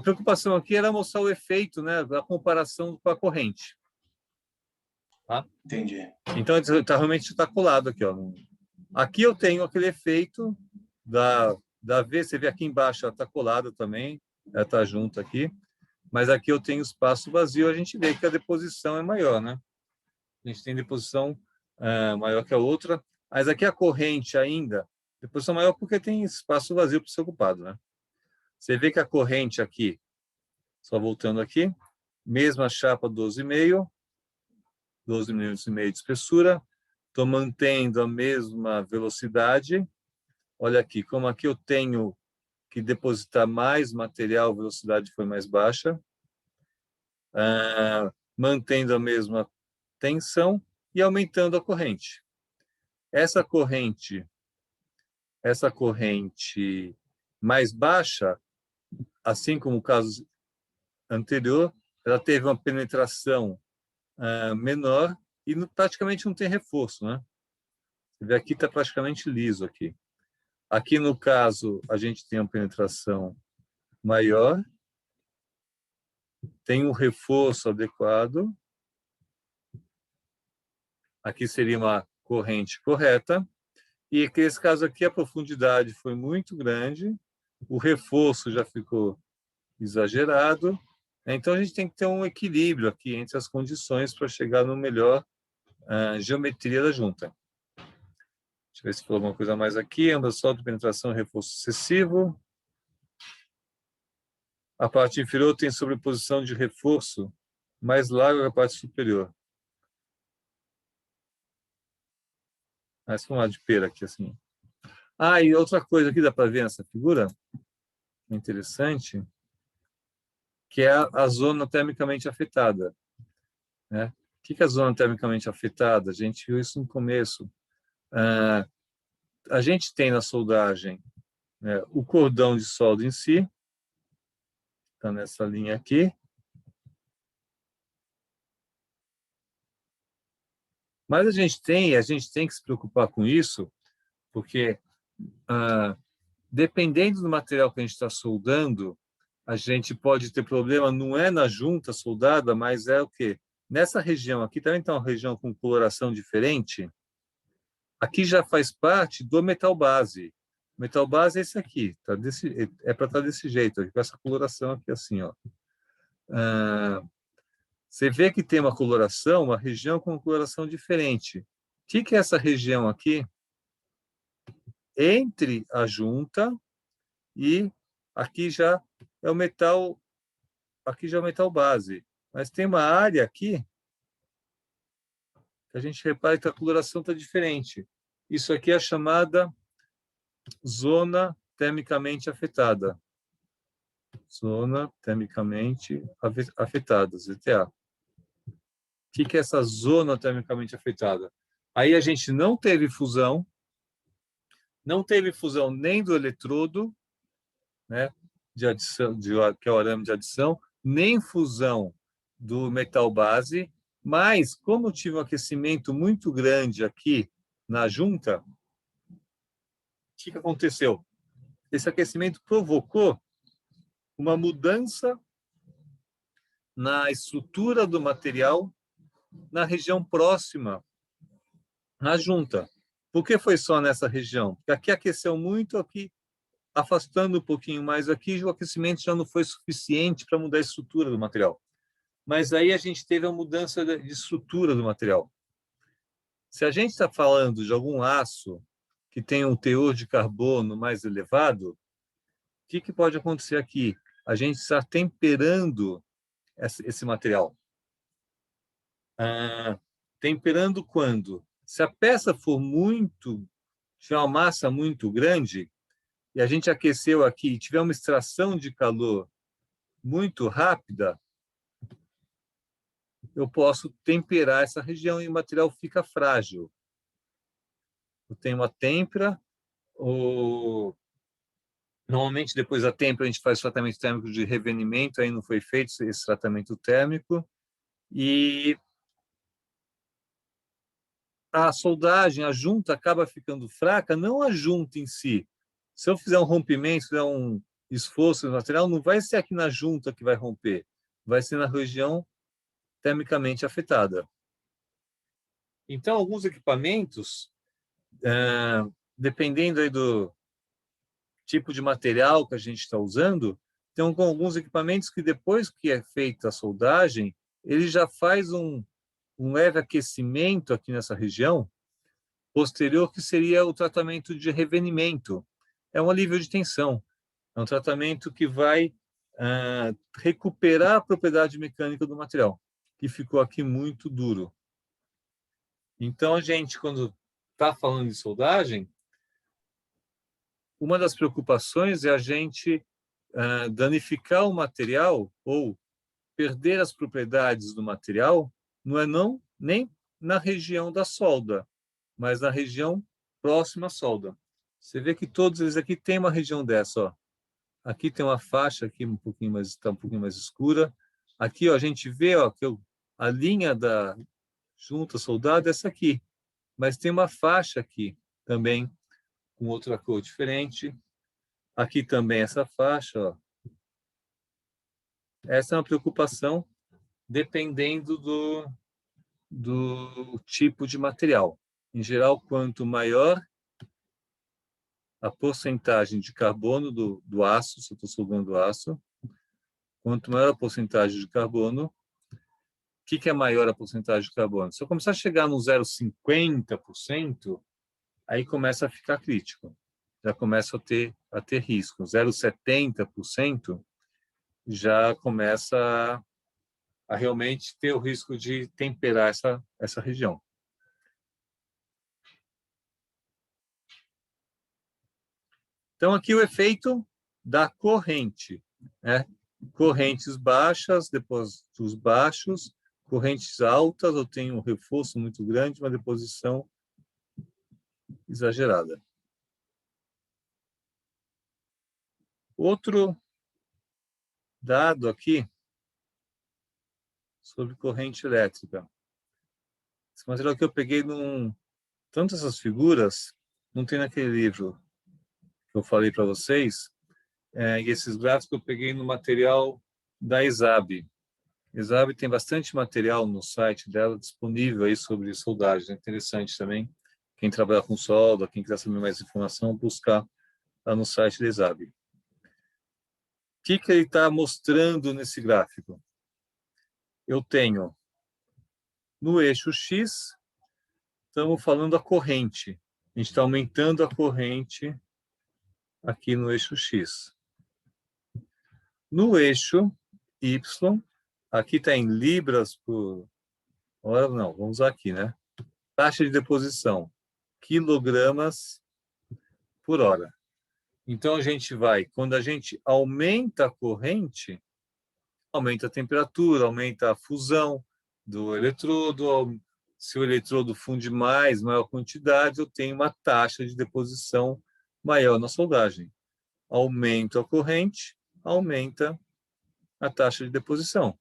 A: preocupação aqui era mostrar o efeito, né, da comparação com a corrente. Tá?
D: Entendi.
A: Então, realmente está colado aqui. Ó. Aqui eu tenho aquele efeito da V. Você vê aqui embaixo, ela está colada também. Ela está junto aqui. Mas aqui eu tenho espaço vazio. A gente vê que a deposição é maior, né? A gente tem deposição maior que a outra. Mas aqui a corrente ainda, deposição maior porque tem espaço vazio para ser ocupado, né? Você vê que a corrente aqui, só voltando aqui, mesma chapa 12,5, 12 milímetros e meio de espessura. Estou mantendo a mesma velocidade. Olha aqui, como aqui eu tenho que depositar mais material, a velocidade foi mais baixa. Mantendo a mesma tensão e aumentando a corrente. Essa corrente mais baixa, assim como o caso anterior, ela teve uma penetração menor e praticamente não tem reforço, né? Você vê aqui está praticamente liso aqui. Aqui no caso a gente tem uma penetração maior, tem um reforço adequado. Aqui seria uma corrente correta. E nesse caso aqui a profundidade foi muito grande, o reforço já ficou exagerado. Então, a gente tem que ter um equilíbrio aqui entre as condições para chegar no melhor geometria da junta. Deixa eu ver se falou alguma coisa mais aqui. Anda só de penetração e reforço sucessivo. A parte inferior tem sobreposição de reforço mais larga que a parte superior. Mais formado de pera aqui, assim. E outra coisa aqui, dá para ver nessa figura? Interessante. Que é a zona termicamente afetada. Né? O que é a zona termicamente afetada? A gente viu isso no começo. A gente tem na soldagem, né, o cordão de solda em si, está nessa linha aqui. Mas a gente tem que se preocupar com isso, porque dependendo do material que a gente está soldando, a gente pode ter problema, não é na junta soldada, mas é o quê? Nessa região aqui, também está uma região com coloração diferente. Aqui já faz parte do metal base. O metal base é esse aqui, tá é para estar desse jeito, com essa coloração aqui assim, ó. Você vê que tem uma coloração, uma região com coloração diferente. O que é essa região aqui? Entre a junta e aqui já é o metal, aqui já é o metal base. Mas tem uma área aqui que a gente repara que a coloração está diferente. Isso aqui é a chamada zona termicamente afetada. Zona termicamente afetada, ZTA. que é essa zona termicamente afetada? Aí a gente não teve fusão nem do eletrodo, né, de adição, que é o arame de adição, nem fusão do metal base, mas como eu tive um aquecimento muito grande aqui na junta, o que aconteceu? Esse aquecimento provocou uma mudança na estrutura do material na região próxima à junta. Por que foi só nessa região? Porque aqui aqueceu muito, aqui afastando um pouquinho mais aqui, o aquecimento já não foi suficiente para mudar a estrutura do material. Mas aí a gente teve a mudança de estrutura do material. Se a gente está falando de algum aço que tem um teor de carbono mais elevado, o que pode acontecer aqui? A gente está temperando esse material. Temperando quando? Se a peça for tiver uma massa muito grande, e a gente aqueceu aqui e tiver uma extração de calor muito rápida, eu posso temperar essa região e o material fica frágil. Eu tenho uma têmpera, normalmente depois da têmpera a gente faz tratamento térmico de revenimento, aí não foi feito esse tratamento térmico, e a soldagem, a junta acaba ficando fraca, não a junta em si. Se eu fizer um rompimento, fizer um esforço no material, não vai ser aqui na junta que vai romper, vai ser na região termicamente afetada. Então, alguns equipamentos, dependendo aí do tipo de material que a gente está usando, tem alguns equipamentos que depois que é feita a soldagem, ele já faz um leve aquecimento aqui nessa região posterior, que seria o tratamento de revenimento. É um alívio de tensão. É um tratamento que vai recuperar a propriedade mecânica do material, que ficou aqui muito duro. Então, a gente, quando está falando de soldagem, uma das preocupações é a gente danificar o material ou perder as propriedades do material, nem na região da solda, mas na região próxima à solda. Você vê que todos eles aqui têm uma região dessa, ó. Aqui tem uma faixa aqui está um pouquinho mais escura. Aqui, ó, a gente vê, ó, que a linha da junta soldada é essa aqui, mas tem uma faixa aqui também com outra cor diferente. Aqui também essa faixa, ó. Essa é uma preocupação dependendo do tipo de material. Em geral, quanto maior a porcentagem de carbono do aço, se eu estou soldando aço, quanto maior a porcentagem de carbono, o que é maior a porcentagem de carbono? Se eu começar a chegar no 0,50%, aí começa a ficar crítico. Já começa a ter risco. 0,70% já começa a realmente ter o risco de temperar essa região. Então, aqui o efeito da corrente, né? Correntes baixas, depósitos baixos, correntes altas, eu tenho um reforço muito grande, uma deposição exagerada. Outro dado aqui sobre corrente elétrica. Esse material que eu peguei tanto essas figuras, não tem naquele livro que eu falei para vocês, e esses gráficos eu peguei no material da ESAB. ESAB tem bastante material no site dela disponível aí sobre soldagem, é interessante também. Quem trabalha com solda, quem quiser saber mais informação, buscar lá no site da ESAB. O que ele está mostrando nesse gráfico? Eu tenho no eixo X, estamos falando a corrente. A gente está aumentando a corrente aqui no eixo X. No eixo Y, aqui está em libras por hora, não, vamos usar aqui, né? Taxa de deposição, quilogramas por hora. Então, quando a gente aumenta a corrente, aumenta a temperatura, aumenta a fusão, do eletrodo. Se o eletrodo funde maior quantidade, eu tenho uma taxa de deposição maior na soldagem. Aumento a corrente, aumenta a taxa de deposição.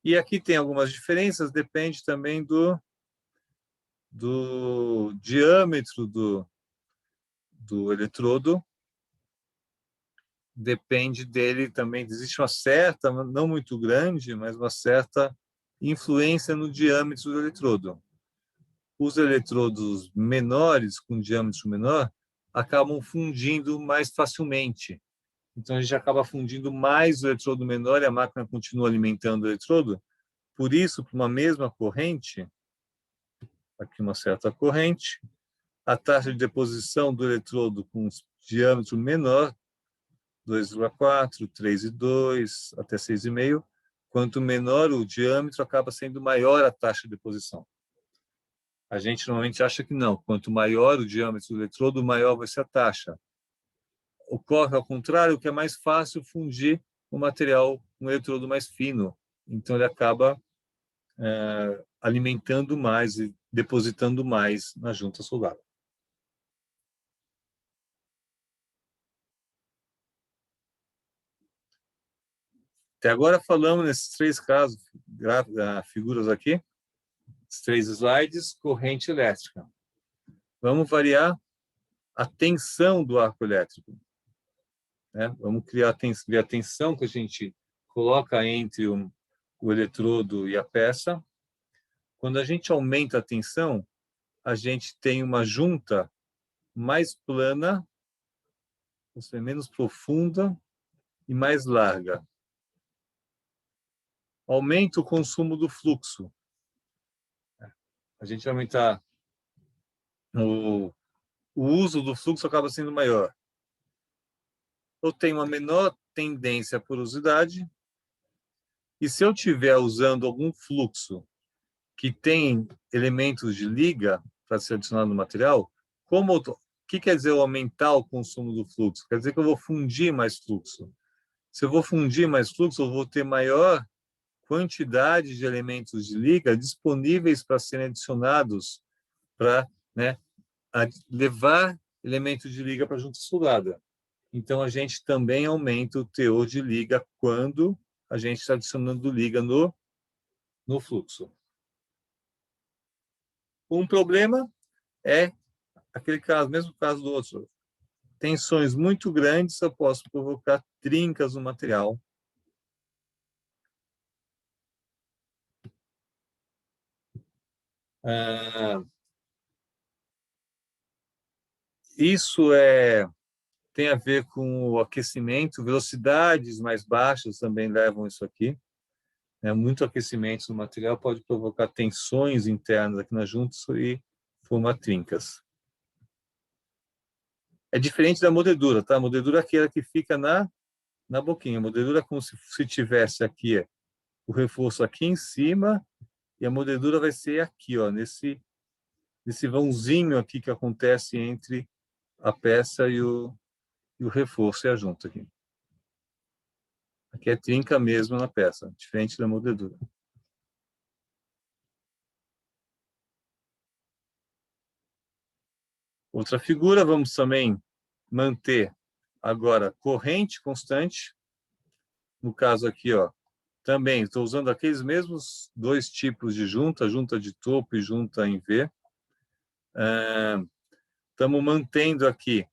A: E aqui tem algumas diferenças, depende também do diâmetro do eletrodo. Depende dele também, existe uma certa, não muito grande, mas uma certa influência no diâmetro do eletrodo. Os eletrodos menores, com diâmetro menor, acabam fundindo mais facilmente. Então, a gente acaba fundindo mais o eletrodo menor e a máquina continua alimentando o eletrodo. Por isso, para uma mesma corrente, aqui uma certa corrente, a taxa de deposição do eletrodo com diâmetro menor, 2,4, 3,2, até 6,5, quanto menor o diâmetro, acaba sendo maior a taxa de deposição. A gente normalmente acha que não. Quanto maior o diâmetro do eletrodo, maior vai ser a taxa. Ocorre ao contrário, que é mais fácil fundir um material, um eletrodo mais fino. Então, ele acaba alimentando mais e depositando mais na junta soldada. Até agora falamos nesses 3 casos, figuras aqui, os 3 slides, corrente elétrica. Vamos variar a tensão do arco elétrico. Né? Vamos ver a tensão que a gente coloca entre o eletrodo e a peça. Quando a gente aumenta a tensão, a gente tem uma junta mais plana, ou seja, menos profunda e mais larga. Aumenta o consumo do fluxo. A gente aumentar o uso do fluxo acaba sendo maior. Eu tenho uma menor tendência à porosidade, e se eu estiver usando algum fluxo que tem elementos de liga para ser adicionado no material, o que quer dizer eu aumentar o consumo do fluxo? Quer dizer que eu vou fundir mais fluxo. Se eu vou fundir mais fluxo, eu vou ter maior quantidade de elementos de liga disponíveis para serem adicionados para, né, levar elementos de liga para a junta soldada. Então, a gente também aumenta o teor de liga quando a gente está adicionando liga no fluxo. Um problema é aquele caso, mesmo caso do outro. Tensões muito grandes, eu posso provocar trincas no material. Isso tem a ver com o aquecimento, velocidades mais baixas também levam isso aqui. Muito aquecimento no material pode provocar tensões internas aqui na junta e formar trincas. É diferente da mordedura, tá? A mordedura é aquela que fica na boquinha. A mordedura é como se tivesse aqui o reforço aqui em cima e a mordedura vai ser aqui, ó, nesse vãozinho aqui que acontece entre a peça e o reforço e a junta aqui. Aqui é trinca mesmo na peça, diferente da mordedura. Outra figura, vamos também manter agora corrente constante. No caso aqui, ó, também estou usando aqueles mesmos 2 tipos de junta de topo e junta em V. Estamos mantendo aqui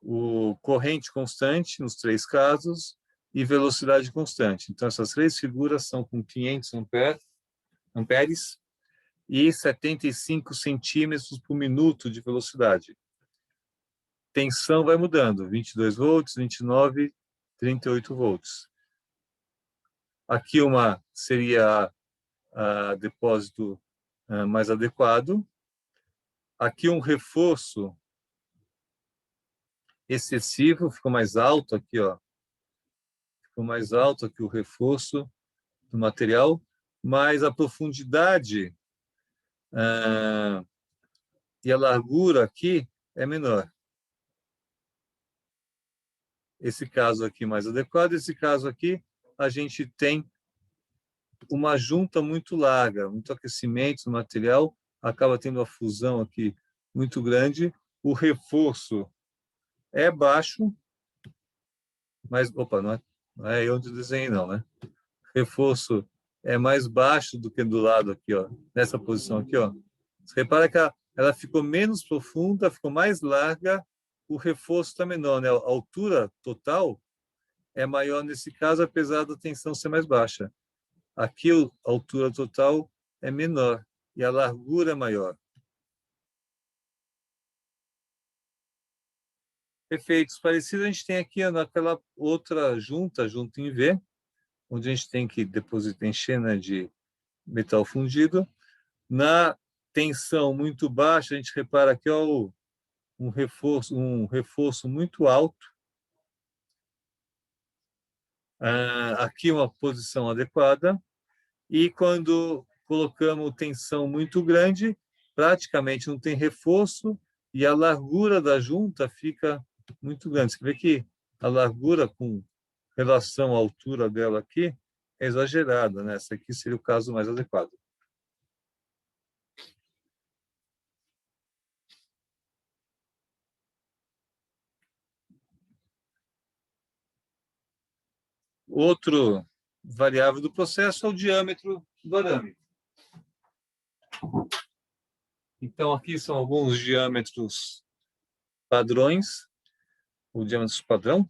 A: o corrente constante nos 3 casos e velocidade constante. Então, essas 3 figuras são com 500 amperes e 75 centímetros por minuto de velocidade. Tensão vai mudando, 22 volts, 29, 38 volts. Aqui seria a depósito mais adequado. Aqui um reforço excessivo, ficou mais alto aqui, ó. Ficou mais alto aqui o reforço do material, mas a profundidade e a largura aqui é menor. Esse caso aqui mais adequado, esse caso aqui a gente tem uma junta muito larga, muito aquecimento no material, acaba tendo uma fusão aqui muito grande, o reforço é baixo, mas, opa, não é eu de desenho não, né? Reforço é mais baixo do que do lado aqui, ó, nessa posição aqui, ó. Você repara que ela ficou menos profunda, ficou mais larga, o reforço está menor, né? A altura total é maior nesse caso, apesar da tensão ser mais baixa. Aqui a altura total é menor e a largura é maior. Efeitos parecidos a gente tem aqui naquela outra junta em V, onde a gente tem que depositar encher, né, de metal fundido. Na tensão muito baixa, a gente repara aqui ó, um reforço muito alto. Aqui uma posição adequada. E quando colocamos tensão muito grande, praticamente não tem reforço e a largura da junta fica muito grande. Você vê que a largura com relação à altura dela aqui é exagerada, né? Esse aqui seria o caso mais adequado. Outro variável do processo é o diâmetro do arame. Então, aqui são alguns diâmetros padrões, o diâmetro padrão,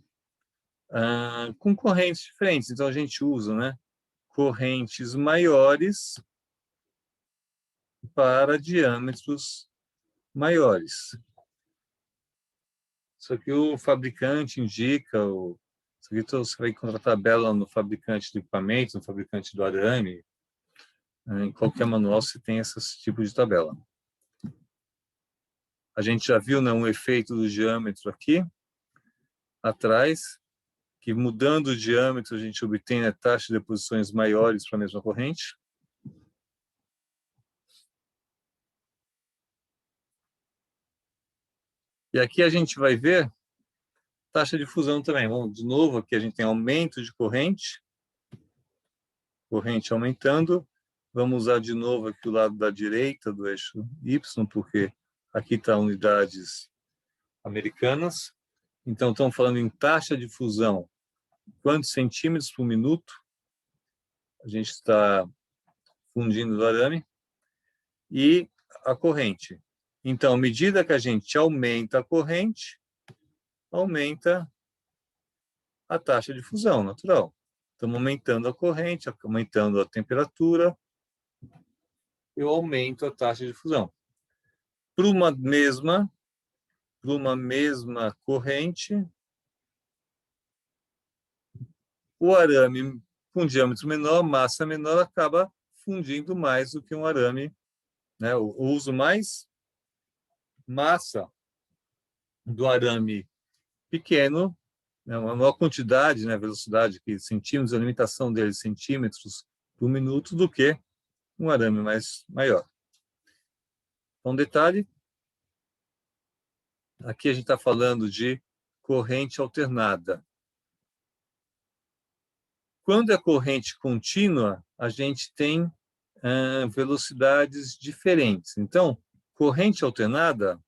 A: com correntes diferentes. Então, a gente usa, né, correntes maiores para diâmetros maiores. Isso aqui o fabricante indica, isso aqui você vai encontrar tabela no fabricante do equipamento, no fabricante do arame, em qualquer manual você tem esse tipo de tabela. A gente já viu, né, um efeito do diâmetro aqui atrás, que mudando o diâmetro a gente obtém, né, taxa de deposições maiores para a mesma corrente. E aqui a gente vai ver taxa de fusão também. Vamos, de novo, aqui a gente tem aumento de corrente aumentando. Vamos usar de novo aqui o lado da direita do eixo Y, porque aqui está unidades americanas. Então, estamos falando em taxa de fusão. Quantos centímetros por minuto a gente está fundindo do arame? E a corrente. Então, à medida que a gente aumenta a corrente, aumenta a taxa de fusão natural. Estamos aumentando a corrente, aumentando a temperatura, eu aumento a taxa de fusão. Para uma mesma corrente, o arame com diâmetro menor, massa menor, acaba fundindo mais do que um arame, né? Eu uso mais massa do arame pequeno, né? Uma maior quantidade, né? Velocidade, que centímetros, a limitação dele, centímetros por minuto, do que um arame maior. Então, detalhe, aqui a gente está falando de corrente alternada. Quando é corrente contínua, a gente tem velocidades diferentes. Então, corrente alternada,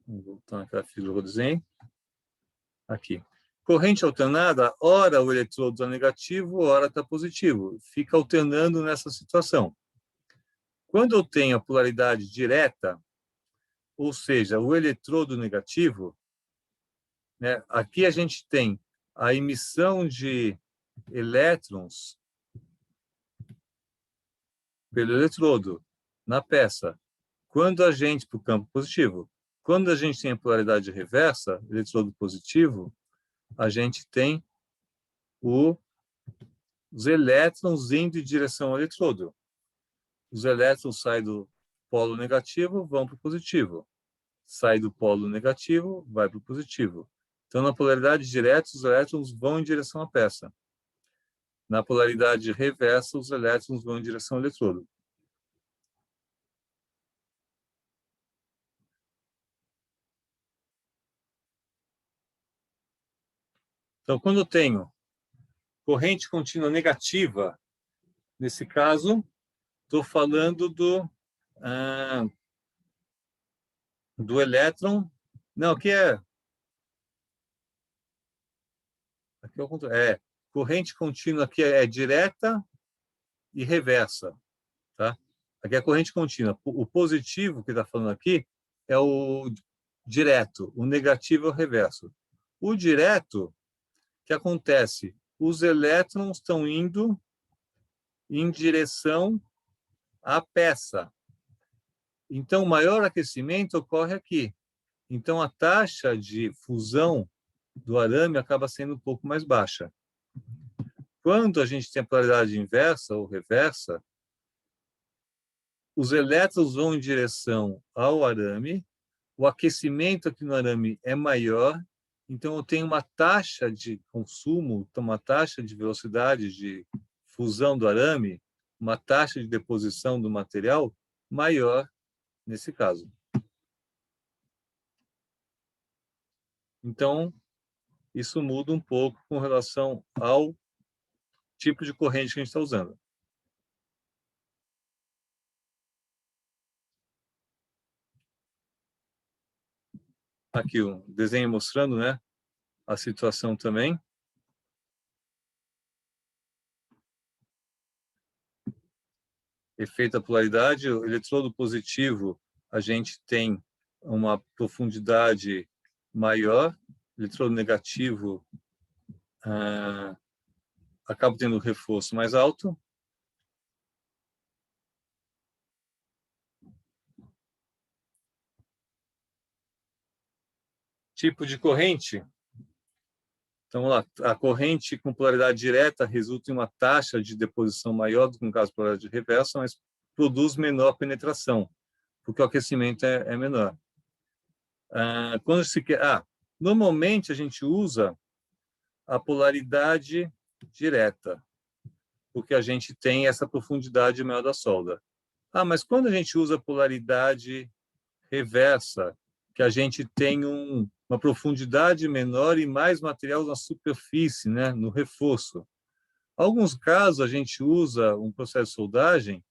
A: vou voltar naquela figura que eu desenhei, aqui. Corrente alternada, ora o eletrodo está negativo, ora está positivo. Fica alternando nessa situação. Quando eu tenho a polaridade direta, ou seja, o eletrodo negativo, né, aqui a gente tem a emissão de elétrons pelo eletrodo na peça. Quando a gente, para o campo positivo, quando a gente tem a polaridade reversa, eletrodo positivo, a gente tem os elétrons indo em direção ao eletrodo. Os elétrons saem do polo negativo, vão para o positivo. Sai do polo negativo, vai para o positivo. Então, na polaridade direta, os elétrons vão em direção à peça. Na polaridade reversa, os elétrons vão em direção ao eletrodo. Então, quando eu tenho corrente contínua negativa, nesse caso, estou falando do elétron. Não, aqui é o contrário. Corrente contínua aqui é direta e reversa, tá? Aqui é a corrente contínua. O positivo que está falando aqui é o direto, o negativo é o reverso. O direto, o que acontece? Os elétrons estão indo em direção à peça. Então, o maior aquecimento ocorre aqui. Então, a taxa de fusão do arame acaba sendo um pouco mais baixa. Quando a gente tem a polaridade inversa ou reversa, os elétrons vão em direção ao arame, o aquecimento aqui no arame é maior, então eu tenho uma taxa de consumo, então uma taxa de velocidade de fusão do arame, uma taxa de deposição do material maior nesse caso. Então, isso muda um pouco com relação ao tipo de corrente que a gente está usando. Aqui o desenho mostrando, né, a situação também. Efeito da polaridade, o eletrodo positivo, a gente tem uma profundidade maior, o eletrodo negativo acaba tendo um reforço mais alto. Tipo de corrente. Então, lá, a corrente com polaridade direta resulta em uma taxa de deposição maior do que no caso de polaridade reversa, mas produz menor penetração, porque o aquecimento é menor. Quando se quer, normalmente a gente usa a polaridade direta, porque a gente tem essa profundidade maior da solda. Mas quando a gente usa a polaridade reversa, que a gente tem uma profundidade menor e mais material na superfície, né, no reforço. Alguns casos a gente usa um processo de soldagem,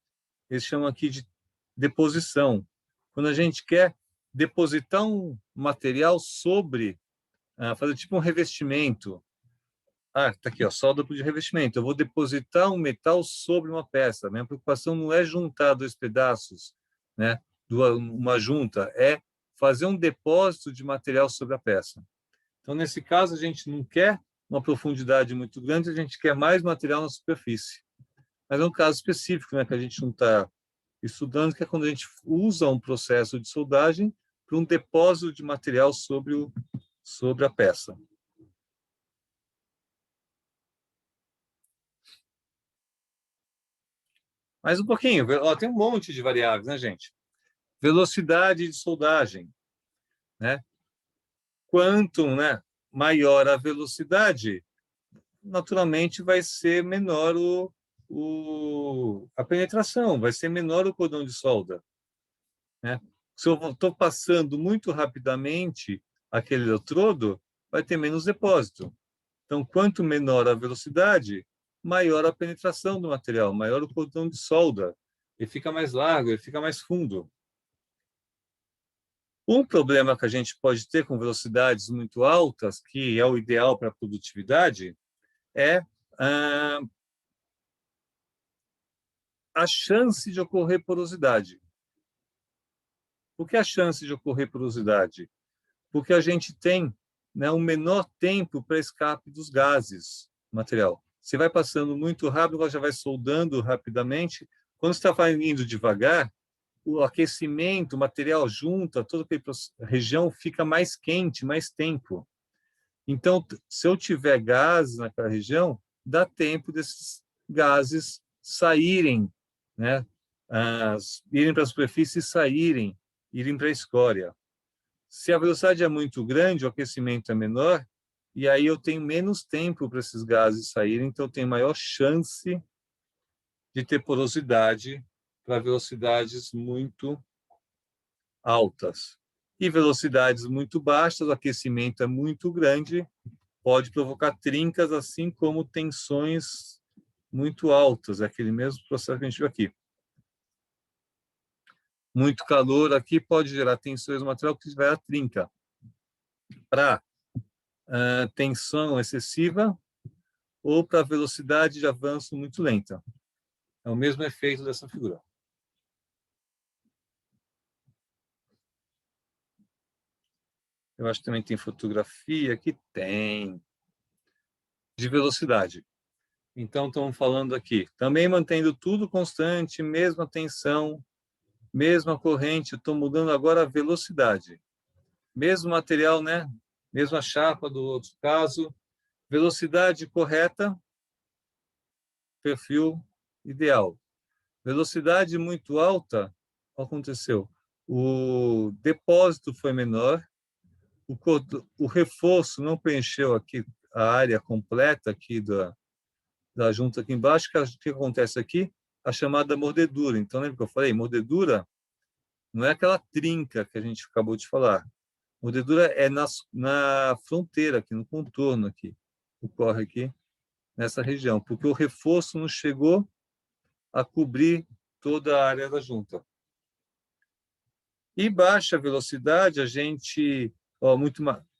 A: eles chamam aqui de deposição. Quando a gente quer depositar um material sobre, fazer tipo um revestimento. Tá aqui, ó, solda de revestimento. Eu vou depositar um metal sobre uma peça. Minha preocupação não é juntar dois pedaços, né, uma junta, é fazer um depósito de material sobre a peça. Então, nesse caso, a gente não quer uma profundidade muito grande, a gente quer mais material na superfície. Mas é um caso específico, né, que a gente não está estudando, que é quando a gente usa um processo de soldagem para um depósito de material sobre a peça. Mais um pouquinho. Tem um monte de variáveis, né, gente? Velocidade de soldagem, né? Quanto, né, maior a velocidade, naturalmente vai ser menor a penetração, vai ser menor o cordão de solda, né? Se eu estou passando muito rapidamente aquele eletrodo, vai ter menos depósito. Então, quanto menor a velocidade, maior a penetração do material, maior o cordão de solda. Ele fica mais largo, ele fica mais fundo. Um problema que a gente pode ter com velocidades muito altas, que é o ideal para a produtividade, é a chance de ocorrer porosidade. Por que a chance de ocorrer porosidade? Porque a gente tem, né, um menor tempo para escape dos gases do material. Você vai passando muito rápido, ela já vai soldando rapidamente. Quando você está indo devagar, o aquecimento, o material junta, toda a região fica mais quente, mais tempo. Então, se eu tiver gases naquela região, dá tempo desses gases saírem, né? Irem para a superfície e saírem, irem para a escória. Se a velocidade é muito grande, o aquecimento é menor, e aí eu tenho menos tempo para esses gases saírem, então eu tenho maior chance de ter porosidade para velocidades muito altas. E velocidades muito baixas, o aquecimento é muito grande, pode provocar trincas, assim como tensões muito altas, é aquele mesmo processo que a gente viu aqui. Muito calor aqui pode gerar tensões no material que vai a trinca. Para tensão excessiva ou para velocidade de avanço muito lenta. É o mesmo efeito dessa figura. Eu acho que também tem fotografia aqui, tem. De velocidade. Então, estamos falando aqui. Também mantendo tudo constante, mesma tensão, mesma corrente. Estou mudando agora a velocidade. Mesmo material, né? Mesma chapa do outro caso. Velocidade correta, perfil ideal. Velocidade muito alta, o que aconteceu? O depósito foi menor, o reforço não preencheu aqui a área completa aqui da junta aqui embaixo. O que acontece aqui? A chamada mordedura. Então, lembra que eu falei? Mordedura não é aquela trinca que a gente acabou de falar. Mordedura é na fronteira, aqui no contorno, aqui. Ocorre aqui nessa região, porque o reforço não chegou a cobrir toda a área da junta. E baixa velocidade, a gente...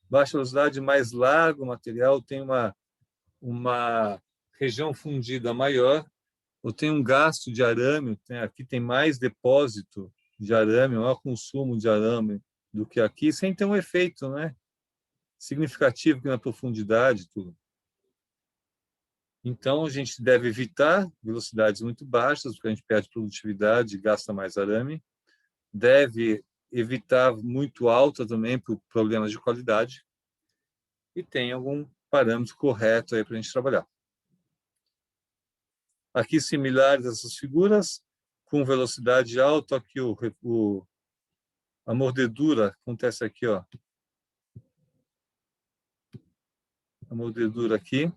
A: baixa velocidade, mais largo o material, tem uma região fundida maior, ou tem um gasto de arame, aqui tem mais depósito de arame, maior consumo de arame do que aqui, sem ter um efeito, né, significativo aqui na profundidade, tudo. Então, a gente deve evitar velocidades muito baixas, porque a gente perde produtividade e gasta mais arame. Deve evitar muito alta também, por problemas de qualidade. E tem algum parâmetro correto aí para a gente trabalhar. Aqui, similares a essas figuras, com velocidade alta, aqui a mordedura acontece aqui, ó. A mordedura aqui.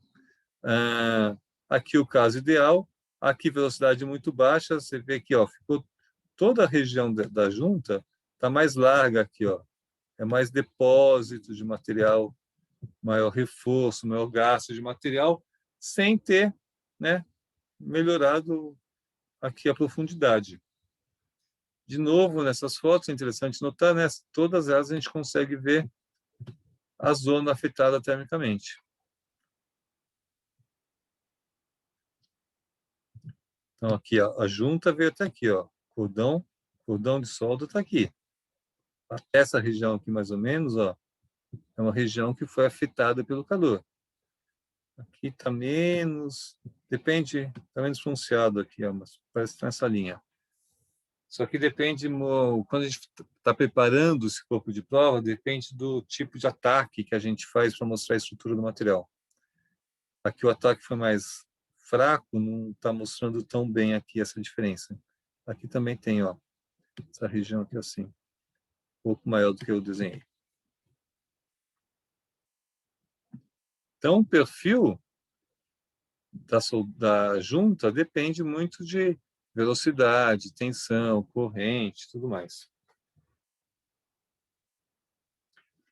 A: Aqui o caso ideal, aqui velocidade muito baixa, você vê aqui, ó, ficou toda a região da junta está mais larga aqui, ó. É mais depósito de material, maior reforço, maior gasto de material, sem ter, né, melhorado aqui a profundidade. De novo, nessas fotos, é interessante notar, né, todas elas a gente consegue ver a zona afetada termicamente. Então, aqui, ó, a junta veio até aqui, ó. Cordão de solda está aqui. Essa região aqui, mais ou menos, ó, é uma região que foi afetada pelo calor. Aqui está menos, depende, está menos pronunciado aqui, ó, mas parece que está nessa linha. Só que depende, quando a gente está preparando esse corpo de prova, depende do tipo de ataque que a gente faz para mostrar a estrutura do material. Aqui o ataque foi mais fraco, não está mostrando tão bem aqui essa diferença. Aqui também tem, ó, essa região aqui assim, um pouco maior do que eu desenhei. Então, o perfil da junta depende muito de velocidade, tensão, corrente, tudo mais.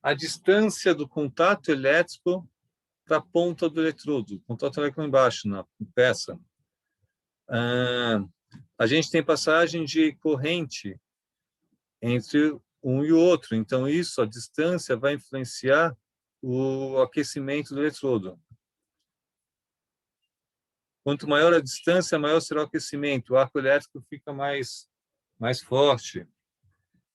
A: A distância do contato elétrico para a ponta do eletrodo, contato elétrico embaixo, na peça. A gente tem passagem de corrente entre um e o outro, então isso, a distância vai influenciar o aquecimento do eletrodo. Quanto maior a distância, maior será o aquecimento. O arco elétrico fica mais forte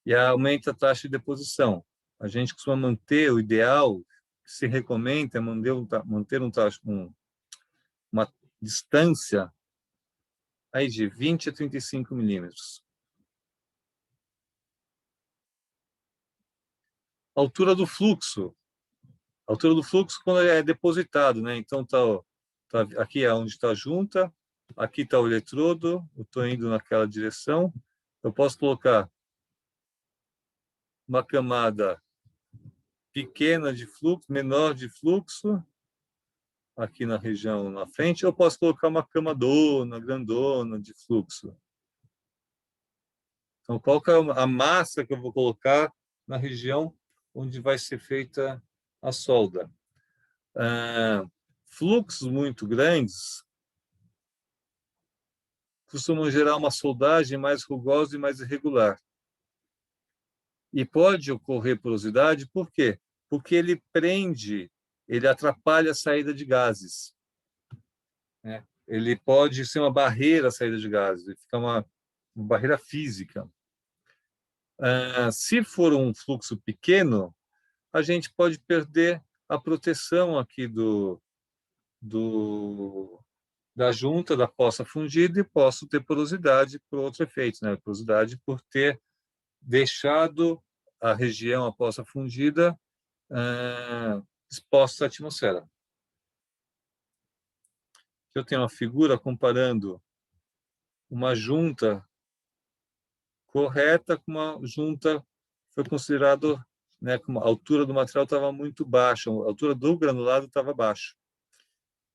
A: e aumenta a taxa de deposição. A gente costuma manter, o ideal, que se recomenda, é manter uma distância aí de 20 a 35 milímetros. Altura do fluxo. Altura do fluxo quando ele é depositado, né? Então, aqui é onde está a junta, aqui está o eletrodo, eu estou indo naquela direção. Eu posso colocar uma camada pequena de fluxo, menor de fluxo, aqui na região na frente, eu posso colocar uma camadona, grandona de fluxo. Então, qual que é a massa que eu vou colocar na região onde vai ser feita a solda? Fluxos muito grandes costumam gerar uma soldagem mais rugosa e mais irregular. E pode ocorrer porosidade, por quê? Porque ele prende, ele atrapalha a saída de gases, né? Ele pode ser uma barreira à saída de gases, ele fica uma barreira física. Se for um fluxo pequeno, a gente pode perder a proteção aqui da junta, da poça fundida, e posso ter porosidade por outro efeito, né? Porosidade por ter deixado a região, a poça fundida, exposta à atmosfera. Eu tenho uma figura comparando uma junta correta com uma junta que foi considerado, né, como a altura do material estava muito baixa, a altura do granulado estava baixa.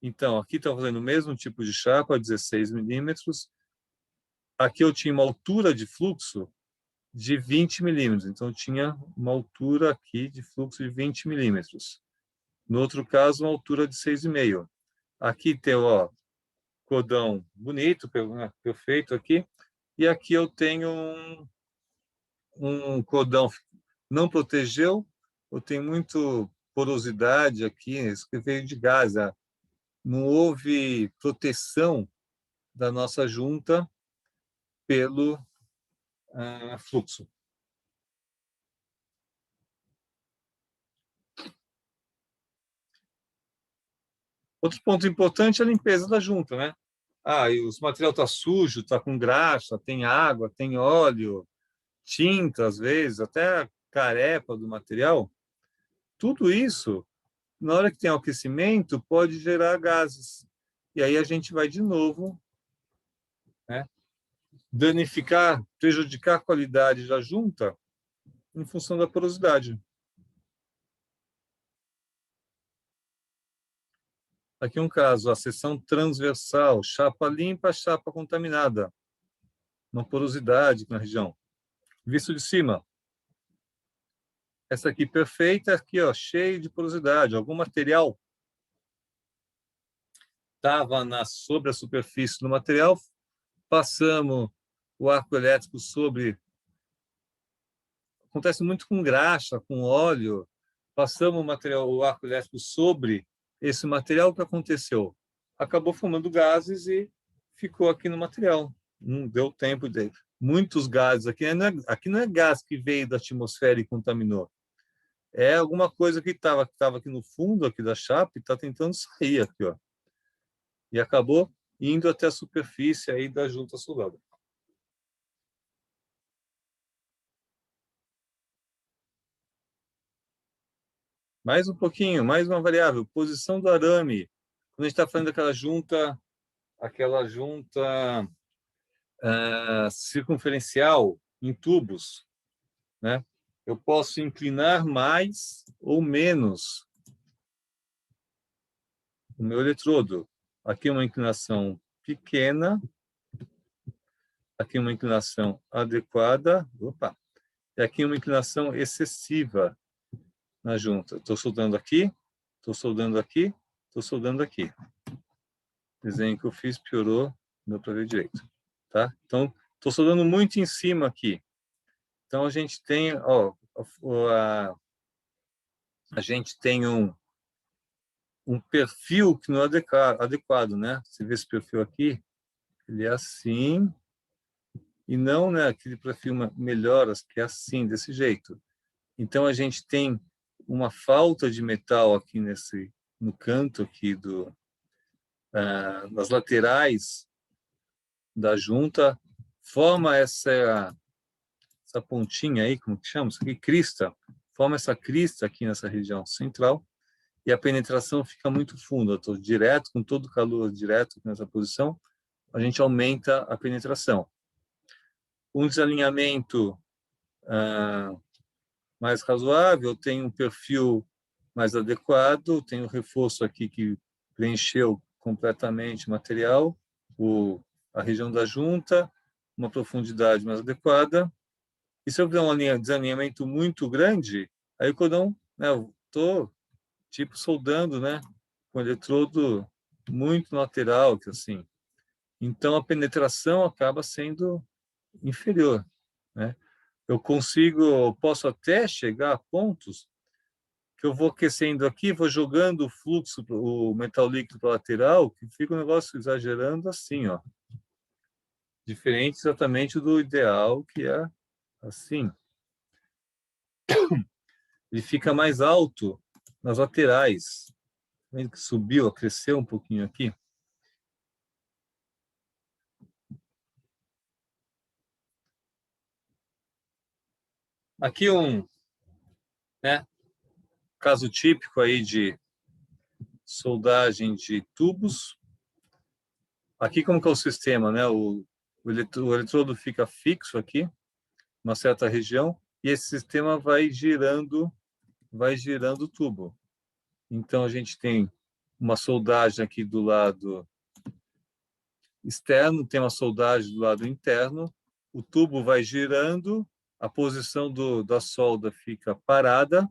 A: Então, aqui estava fazendo o mesmo tipo de chapa, 16 milímetros. Aqui eu tinha uma altura de fluxo de 20 milímetros. Então, eu tinha uma altura aqui de fluxo de 20 milímetros. No outro caso, uma altura de 6,5. Aqui tem o cordão bonito, perfeito aqui. E aqui eu tenho um cordão não protegeu. Eu tenho muito porosidade aqui, isso que veio de gás. Não houve proteção da nossa junta pelo fluxo. Outro ponto importante é a limpeza da junta, né? E o material está sujo, está com graxa, tem água, tem óleo, tinta, às vezes, até a carepa do material. Tudo isso, na hora que tem aquecimento, pode gerar gases. E aí a gente vai de novo, né, danificar, prejudicar a qualidade da junta em função da porosidade. Aqui um caso, a seção transversal, chapa limpa, chapa contaminada. Uma porosidade na região. Visto de cima. Essa aqui perfeita, aqui ó, cheia de porosidade. Algum material estava sobre a superfície do material, passamos o arco elétrico sobre... Acontece muito com graxa, com óleo. Passamos o arco elétrico sobre esse material, o que aconteceu? Acabou formando gases e ficou aqui no material. Não deu tempo de... Muitos gases aqui. Aqui não é gás que veio da atmosfera e contaminou. É alguma coisa que estava aqui no fundo aqui da chapa e está tentando sair aqui, ó. E acabou indo até a superfície aí da junta soldada. Mais um pouquinho, mais uma variável, posição do arame. Quando a gente está falando daquela junta circunferencial em tubos, né? Eu posso inclinar mais ou menos o meu eletrodo. Aqui uma inclinação pequena, aqui uma inclinação adequada, e aqui uma inclinação excessiva na junta. Estou soldando aqui, estou soldando aqui, estou soldando aqui. O desenho que eu fiz piorou, não deu para ver direito. Tá? Então, estou soldando muito em cima aqui. Então, a gente tem, a gente tem um perfil que não é adequado, né? Você vê esse perfil aqui, ele é assim, e não, né, aquele perfil melhor, que é assim, desse jeito. Então, a gente tem uma falta de metal aqui no canto aqui das laterais da junta, forma essa pontinha aí, como que chama? Isso aqui, crista. Forma essa crista aqui nessa região central e a penetração fica muito funda. Eu estou direto, com todo o calor direto nessa posição, a gente aumenta a penetração. Um desalinhamento mais razoável, tem um perfil mais adequado, tem um reforço aqui que preencheu completamente o material, a região da junta, uma profundidade mais adequada. E se eu fizer um desalinhamento muito grande, aí o cordão, né, eu estou tipo soldando, né? Com eletrodo muito lateral, que assim. Então, a penetração acaba sendo inferior, né? Posso até chegar a pontos que eu vou aquecendo aqui, vou jogando o fluxo, o metal líquido para a lateral, que fica um negócio exagerando assim, ó. Diferente exatamente do ideal, que é assim. Ele fica mais alto nas laterais. Tá vendo que subiu, cresceu um pouquinho aqui? Aqui né, caso típico aí de soldagem de tubos. Aqui como que é o sistema, né? O eletrodo fica fixo aqui, uma certa região, e esse sistema vai girando o tubo. Então a gente tem uma soldagem aqui do lado externo, tem uma soldagem do lado interno, o tubo vai girando, a posição da solda fica parada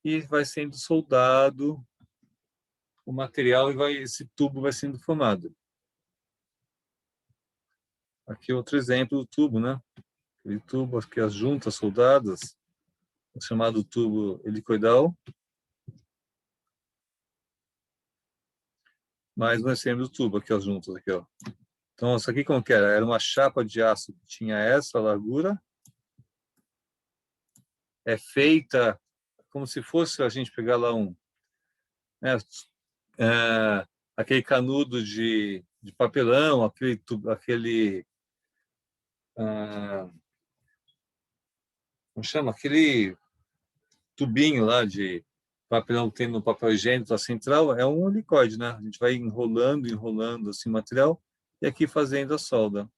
A: e vai sendo soldado o material e esse tubo vai sendo formado. Aqui outro exemplo do tubo, né? Aquele tubo, aqui as juntas soldadas, o chamado tubo helicoidal. Mas nós temos o tubo aqui, as juntas aqui, ó. Então, isso aqui como que era? Era uma chapa de aço que tinha essa largura. É feita como se fosse a gente pegar lá né, aquele canudo de papelão, como chama? Aquele tubinho lá de papelão que tem no papel higiênico da central, é um helicoide, né? A gente vai enrolando assim o material e aqui fazendo a solda.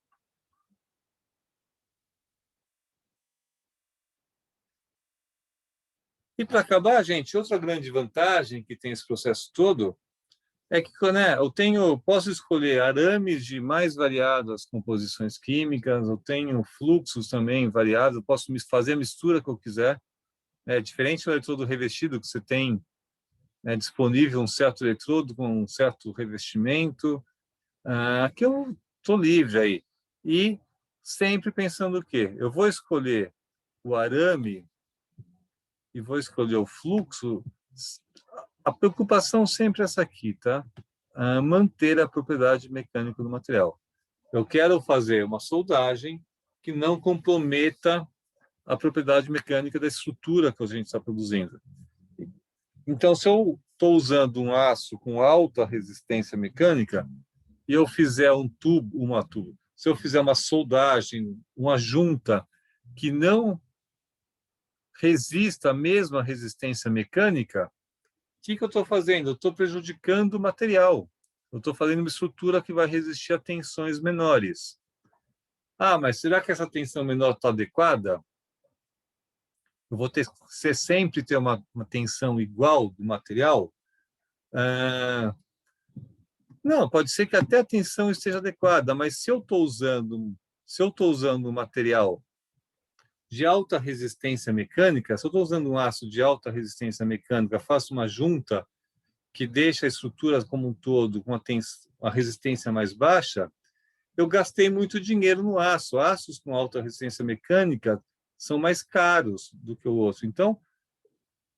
A: E para acabar, gente, outra grande vantagem que tem esse processo todo é que, né, posso escolher arames de mais variadas composições químicas, eu tenho fluxos também variados, eu posso fazer a mistura que eu quiser. Diferente do eletrodo revestido, que você tem disponível um certo eletrodo com um certo revestimento, aqui eu estou livre aí. E sempre pensando o quê? Eu vou escolher o arame e vou escolher o fluxo. A preocupação sempre é essa aqui, tá? Manter a propriedade mecânica do material. Eu quero fazer uma soldagem que não comprometa a propriedade mecânica da estrutura que a gente está produzindo. Então, se eu estou usando um aço com alta resistência mecânica e eu fizer se eu fizer uma soldagem, uma junta que não resista à mesma resistência mecânica, o que eu estou fazendo? Eu estou prejudicando o material. Eu estou fazendo uma estrutura que vai resistir a tensões menores. Mas será que essa tensão menor está adequada? Eu vou sempre ter uma tensão igual do material? Não, pode ser que até a tensão esteja adequada, mas se eu estou usando um material de alta resistência mecânica, se eu estou usando um aço de alta resistência mecânica, faço uma junta que deixa a estrutura como um todo com uma resistência mais baixa, eu gastei muito dinheiro no aço. Aços com alta resistência mecânica são mais caros do que o outro. Então,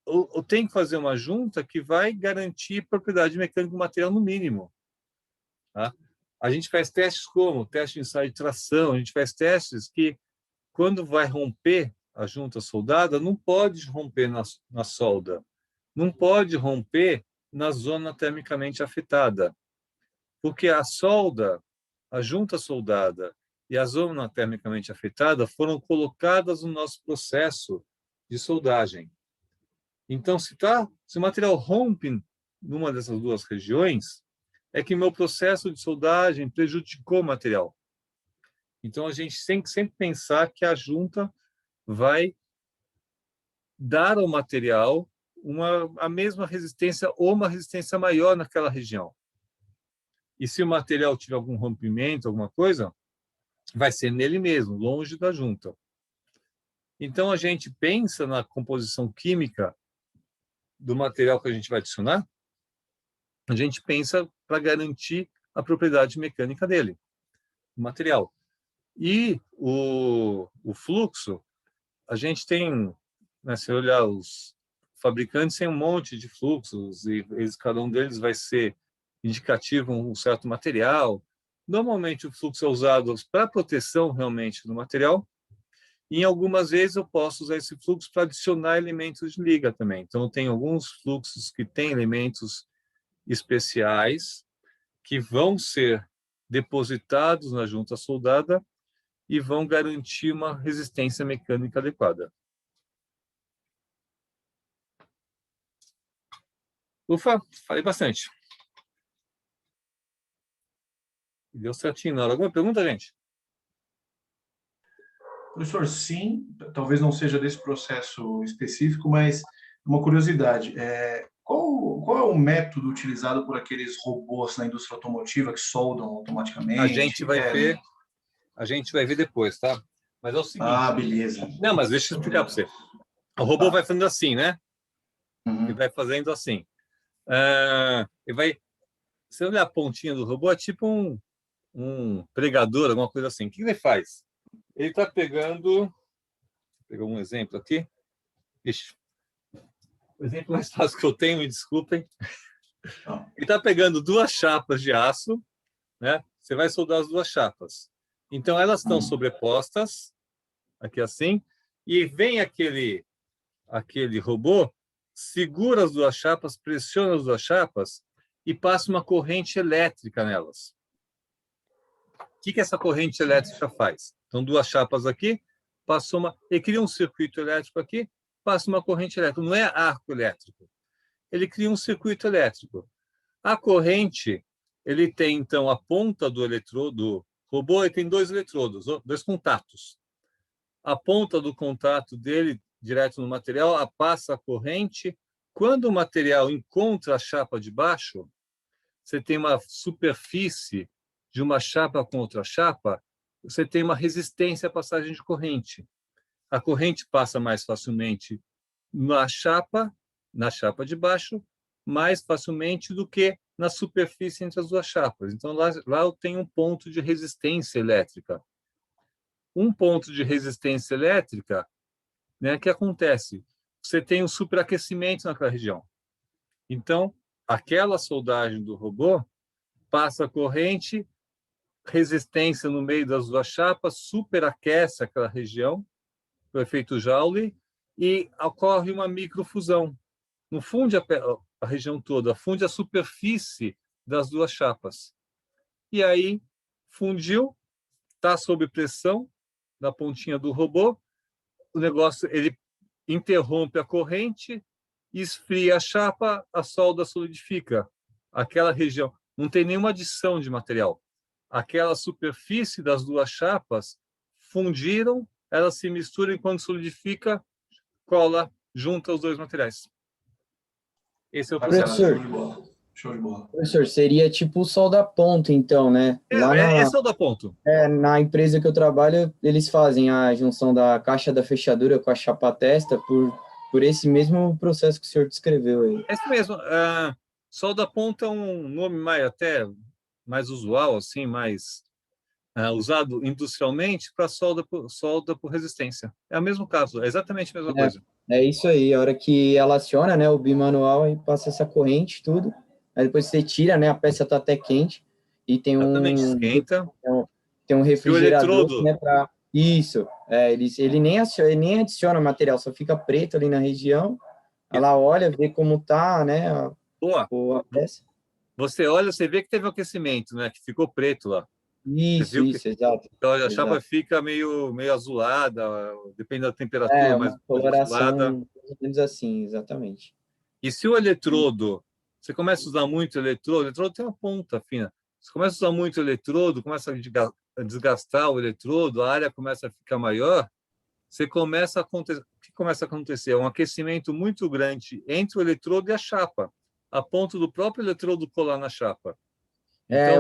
A: eu tenho que fazer uma junta que vai garantir propriedade mecânica do material no mínimo. Tá? A gente faz testes como teste de ensaio de tração, a gente faz testes que, quando vai romper a junta soldada, não pode romper na solda, não pode romper na zona termicamente afetada, porque a junta soldada e a zona termicamente afetada foram colocadas no nosso processo de soldagem. Então, se o material rompe numa dessas duas regiões, é que meu processo de soldagem prejudicou o material. Então, a gente tem que sempre pensar que a junta vai dar ao material a mesma resistência ou uma resistência maior naquela região. E se o material tiver algum rompimento, alguma coisa, vai ser nele mesmo, longe da junta. Então, a gente pensa na composição química do material que a gente vai adicionar, a gente pensa para garantir a propriedade mecânica dele, do material. E o fluxo, a gente tem, né, se olhar os fabricantes, tem um monte de fluxos, e cada um deles vai ser indicativo um certo material. Normalmente o fluxo é usado para proteção realmente do material, e em algumas vezes eu posso usar esse fluxo para adicionar elementos de liga também. Então, tem alguns fluxos que têm elementos especiais que vão ser depositados na junta soldada e vão garantir uma resistência mecânica adequada. Ufa, falei bastante. Deu certinho na hora. Alguma pergunta, gente?
D: Professor, sim, talvez não seja desse processo específico, mas uma curiosidade, qual é o método utilizado por aqueles robôs na indústria automotiva que soldam automaticamente?
A: A gente vai ver depois, tá? Mas é o seguinte...
D: Ah, beleza.
A: Não, mas deixa eu explicar para você. O robô vai fazendo assim, né?
D: Uhum.
A: Ele vai fazendo assim. Se você olhar a pontinha do robô, é tipo um pregador, alguma coisa assim. O que ele faz? Ele está pegando... Vou pegar um exemplo aqui. Ixi. O exemplo mais fácil que eu tenho, me desculpem. Ele está pegando duas chapas de aço, né? Você vai soldar as duas chapas. Então, elas estão sobrepostas, aqui assim, e vem aquele robô, segura as duas chapas, pressiona as duas chapas e passa uma corrente elétrica nelas. O que essa corrente elétrica faz? Então, duas chapas aqui, ele cria um circuito elétrico aqui, passa uma corrente elétrica. Não é arco elétrico. Ele cria um circuito elétrico. A corrente, ele tem, então, a ponta do eletrodo, o robô ele tem dois eletrodos, dois contatos. A ponta do contato dele, direto no material, passa a corrente. Quando o material encontra a chapa de baixo, você tem uma superfície de uma chapa com outra chapa, você tem uma resistência à passagem de corrente. A corrente passa mais facilmente na chapa de baixo, mais facilmente do que na superfície entre as duas chapas. Então, lá eu tenho um ponto de resistência elétrica. Um ponto de resistência elétrica, né, que acontece? Você tem um superaquecimento naquela região. Então, aquela soldagem do robô passa a corrente, resistência no meio das duas chapas, superaquece aquela região, o efeito Joule, e ocorre uma microfusão. Não funde a região toda, funde a superfície das duas chapas. E aí, fundiu, está sob pressão na pontinha do robô, o negócio, ele interrompe a corrente, esfria a chapa, a solda solidifica. Aquela região, não tem nenhuma adição de material. Aquela superfície das duas chapas fundiram, elas se misturam e quando solidifica, cola, junta os dois materiais. Esse é o processo.
D: Show de bola.
F: Professor, seria tipo o solda-ponto, então, né?
A: É solda-ponto.
F: Na empresa que eu trabalho, eles fazem a junção da caixa da fechadura com a chapa-testa por esse mesmo processo que o senhor descreveu aí.
A: É isso mesmo. Solda-ponto é um nome até mais usual, assim, mais usado industrialmente para solda por resistência. É o mesmo caso, é exatamente a mesma coisa.
F: É isso aí, a hora que ela aciona, né, o bimanual e passa essa corrente, tudo. Aí depois você tira, né, a peça está até quente e tem
A: esquenta.
F: Tem um refrigerador,
A: eletrodo,
F: né, para isso. Ele nem adiciona material, só fica preto ali na região. Ela olha, vê como tá, né, a peça.
A: Você olha, você vê que teve um aquecimento, né, que ficou preto lá.
F: Isso, exato.
A: Então a chapa fica meio azulada, depende da temperatura, mas
F: coloração mais ou menos assim, exatamente.
A: E se o eletrodo, você começa a usar muito eletrodo tem uma ponta fina. Você começa a usar muito eletrodo, começa a desgastar o eletrodo, a área começa a ficar maior, o que começa a acontecer? Um aquecimento muito grande entre o eletrodo e a chapa, a ponto do próprio eletrodo colar na chapa.
F: É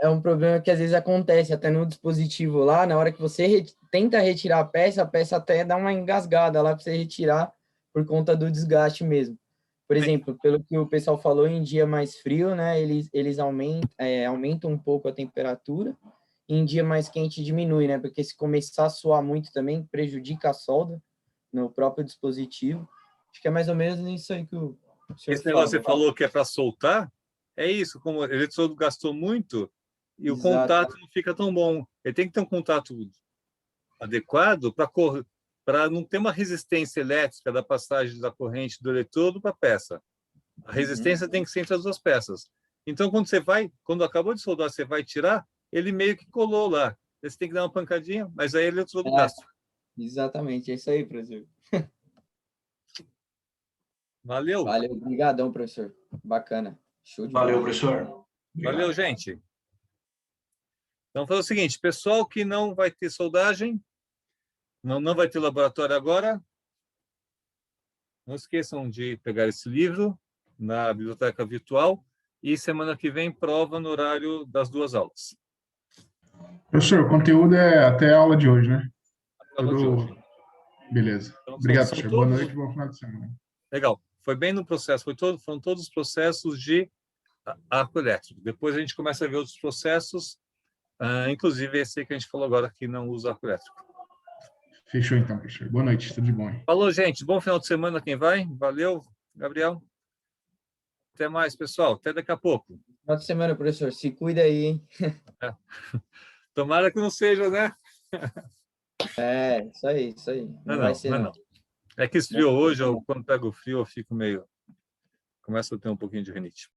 F: um problema que às vezes acontece até no dispositivo lá, na hora que você tenta retirar a peça até dá uma engasgada lá para você retirar por conta do desgaste mesmo. Por exemplo, pelo que o pessoal falou, em dia mais frio, né, eles aumentam um pouco a temperatura, e em dia mais quente diminui, né, porque se começar a suar muito também, prejudica a solda no próprio dispositivo. Acho que é mais ou menos isso aí que o senhor
A: Esse negócio que você
F: falou.
A: falou que é para soltar, é isso, como o eletrodo gastou muito, e o
F: Exato.
A: contato não fica tão bom. Ele tem que ter um contato adequado para não ter uma resistência elétrica da passagem da corrente do eletrodo para a peça. A resistência tem que ser entre as duas peças. Então, quando acabou de soldar, você vai tirar, ele meio que colou lá. Você tem que dar uma pancadinha, mas aí é eletrodo gasto.
F: Exatamente, é isso aí, professor.
A: Valeu.
F: Valeu, obrigadão, professor. Bacana. Show de bola.
D: Valeu, professor. Obrigado.
A: Valeu, gente. Então, fazer o seguinte, pessoal que não vai ter soldagem, não vai ter laboratório agora, não esqueçam de pegar esse livro na biblioteca virtual e semana que vem prova no horário das 2 aulas.
G: Professor, o conteúdo é até a aula de hoje, né?
A: Aula de hoje.
G: Beleza.
A: Então,
G: Obrigado,
A: são
G: professor.
A: todos-
G: Boa noite e bom final de semana.
A: Legal. Foi bem no processo, foram todos os processos de arco elétrico. Depois a gente começa a ver outros processos, inclusive esse que a gente falou agora que não usa arco elétrico.
G: Fechou então, professor. Boa noite, tudo de bom. Hein?
A: Falou, gente. Bom final de semana quem vai. Valeu, Gabriel. Até mais, pessoal. Até daqui a pouco.
F: Final de semana, professor. Se cuida aí, hein?
A: Tomara que não seja, né?
F: É, isso aí, isso aí. Não vai ser, não.
A: É que esfriou hoje, quando pego o frio, eu fico meio... Começo a ter um pouquinho de rinite.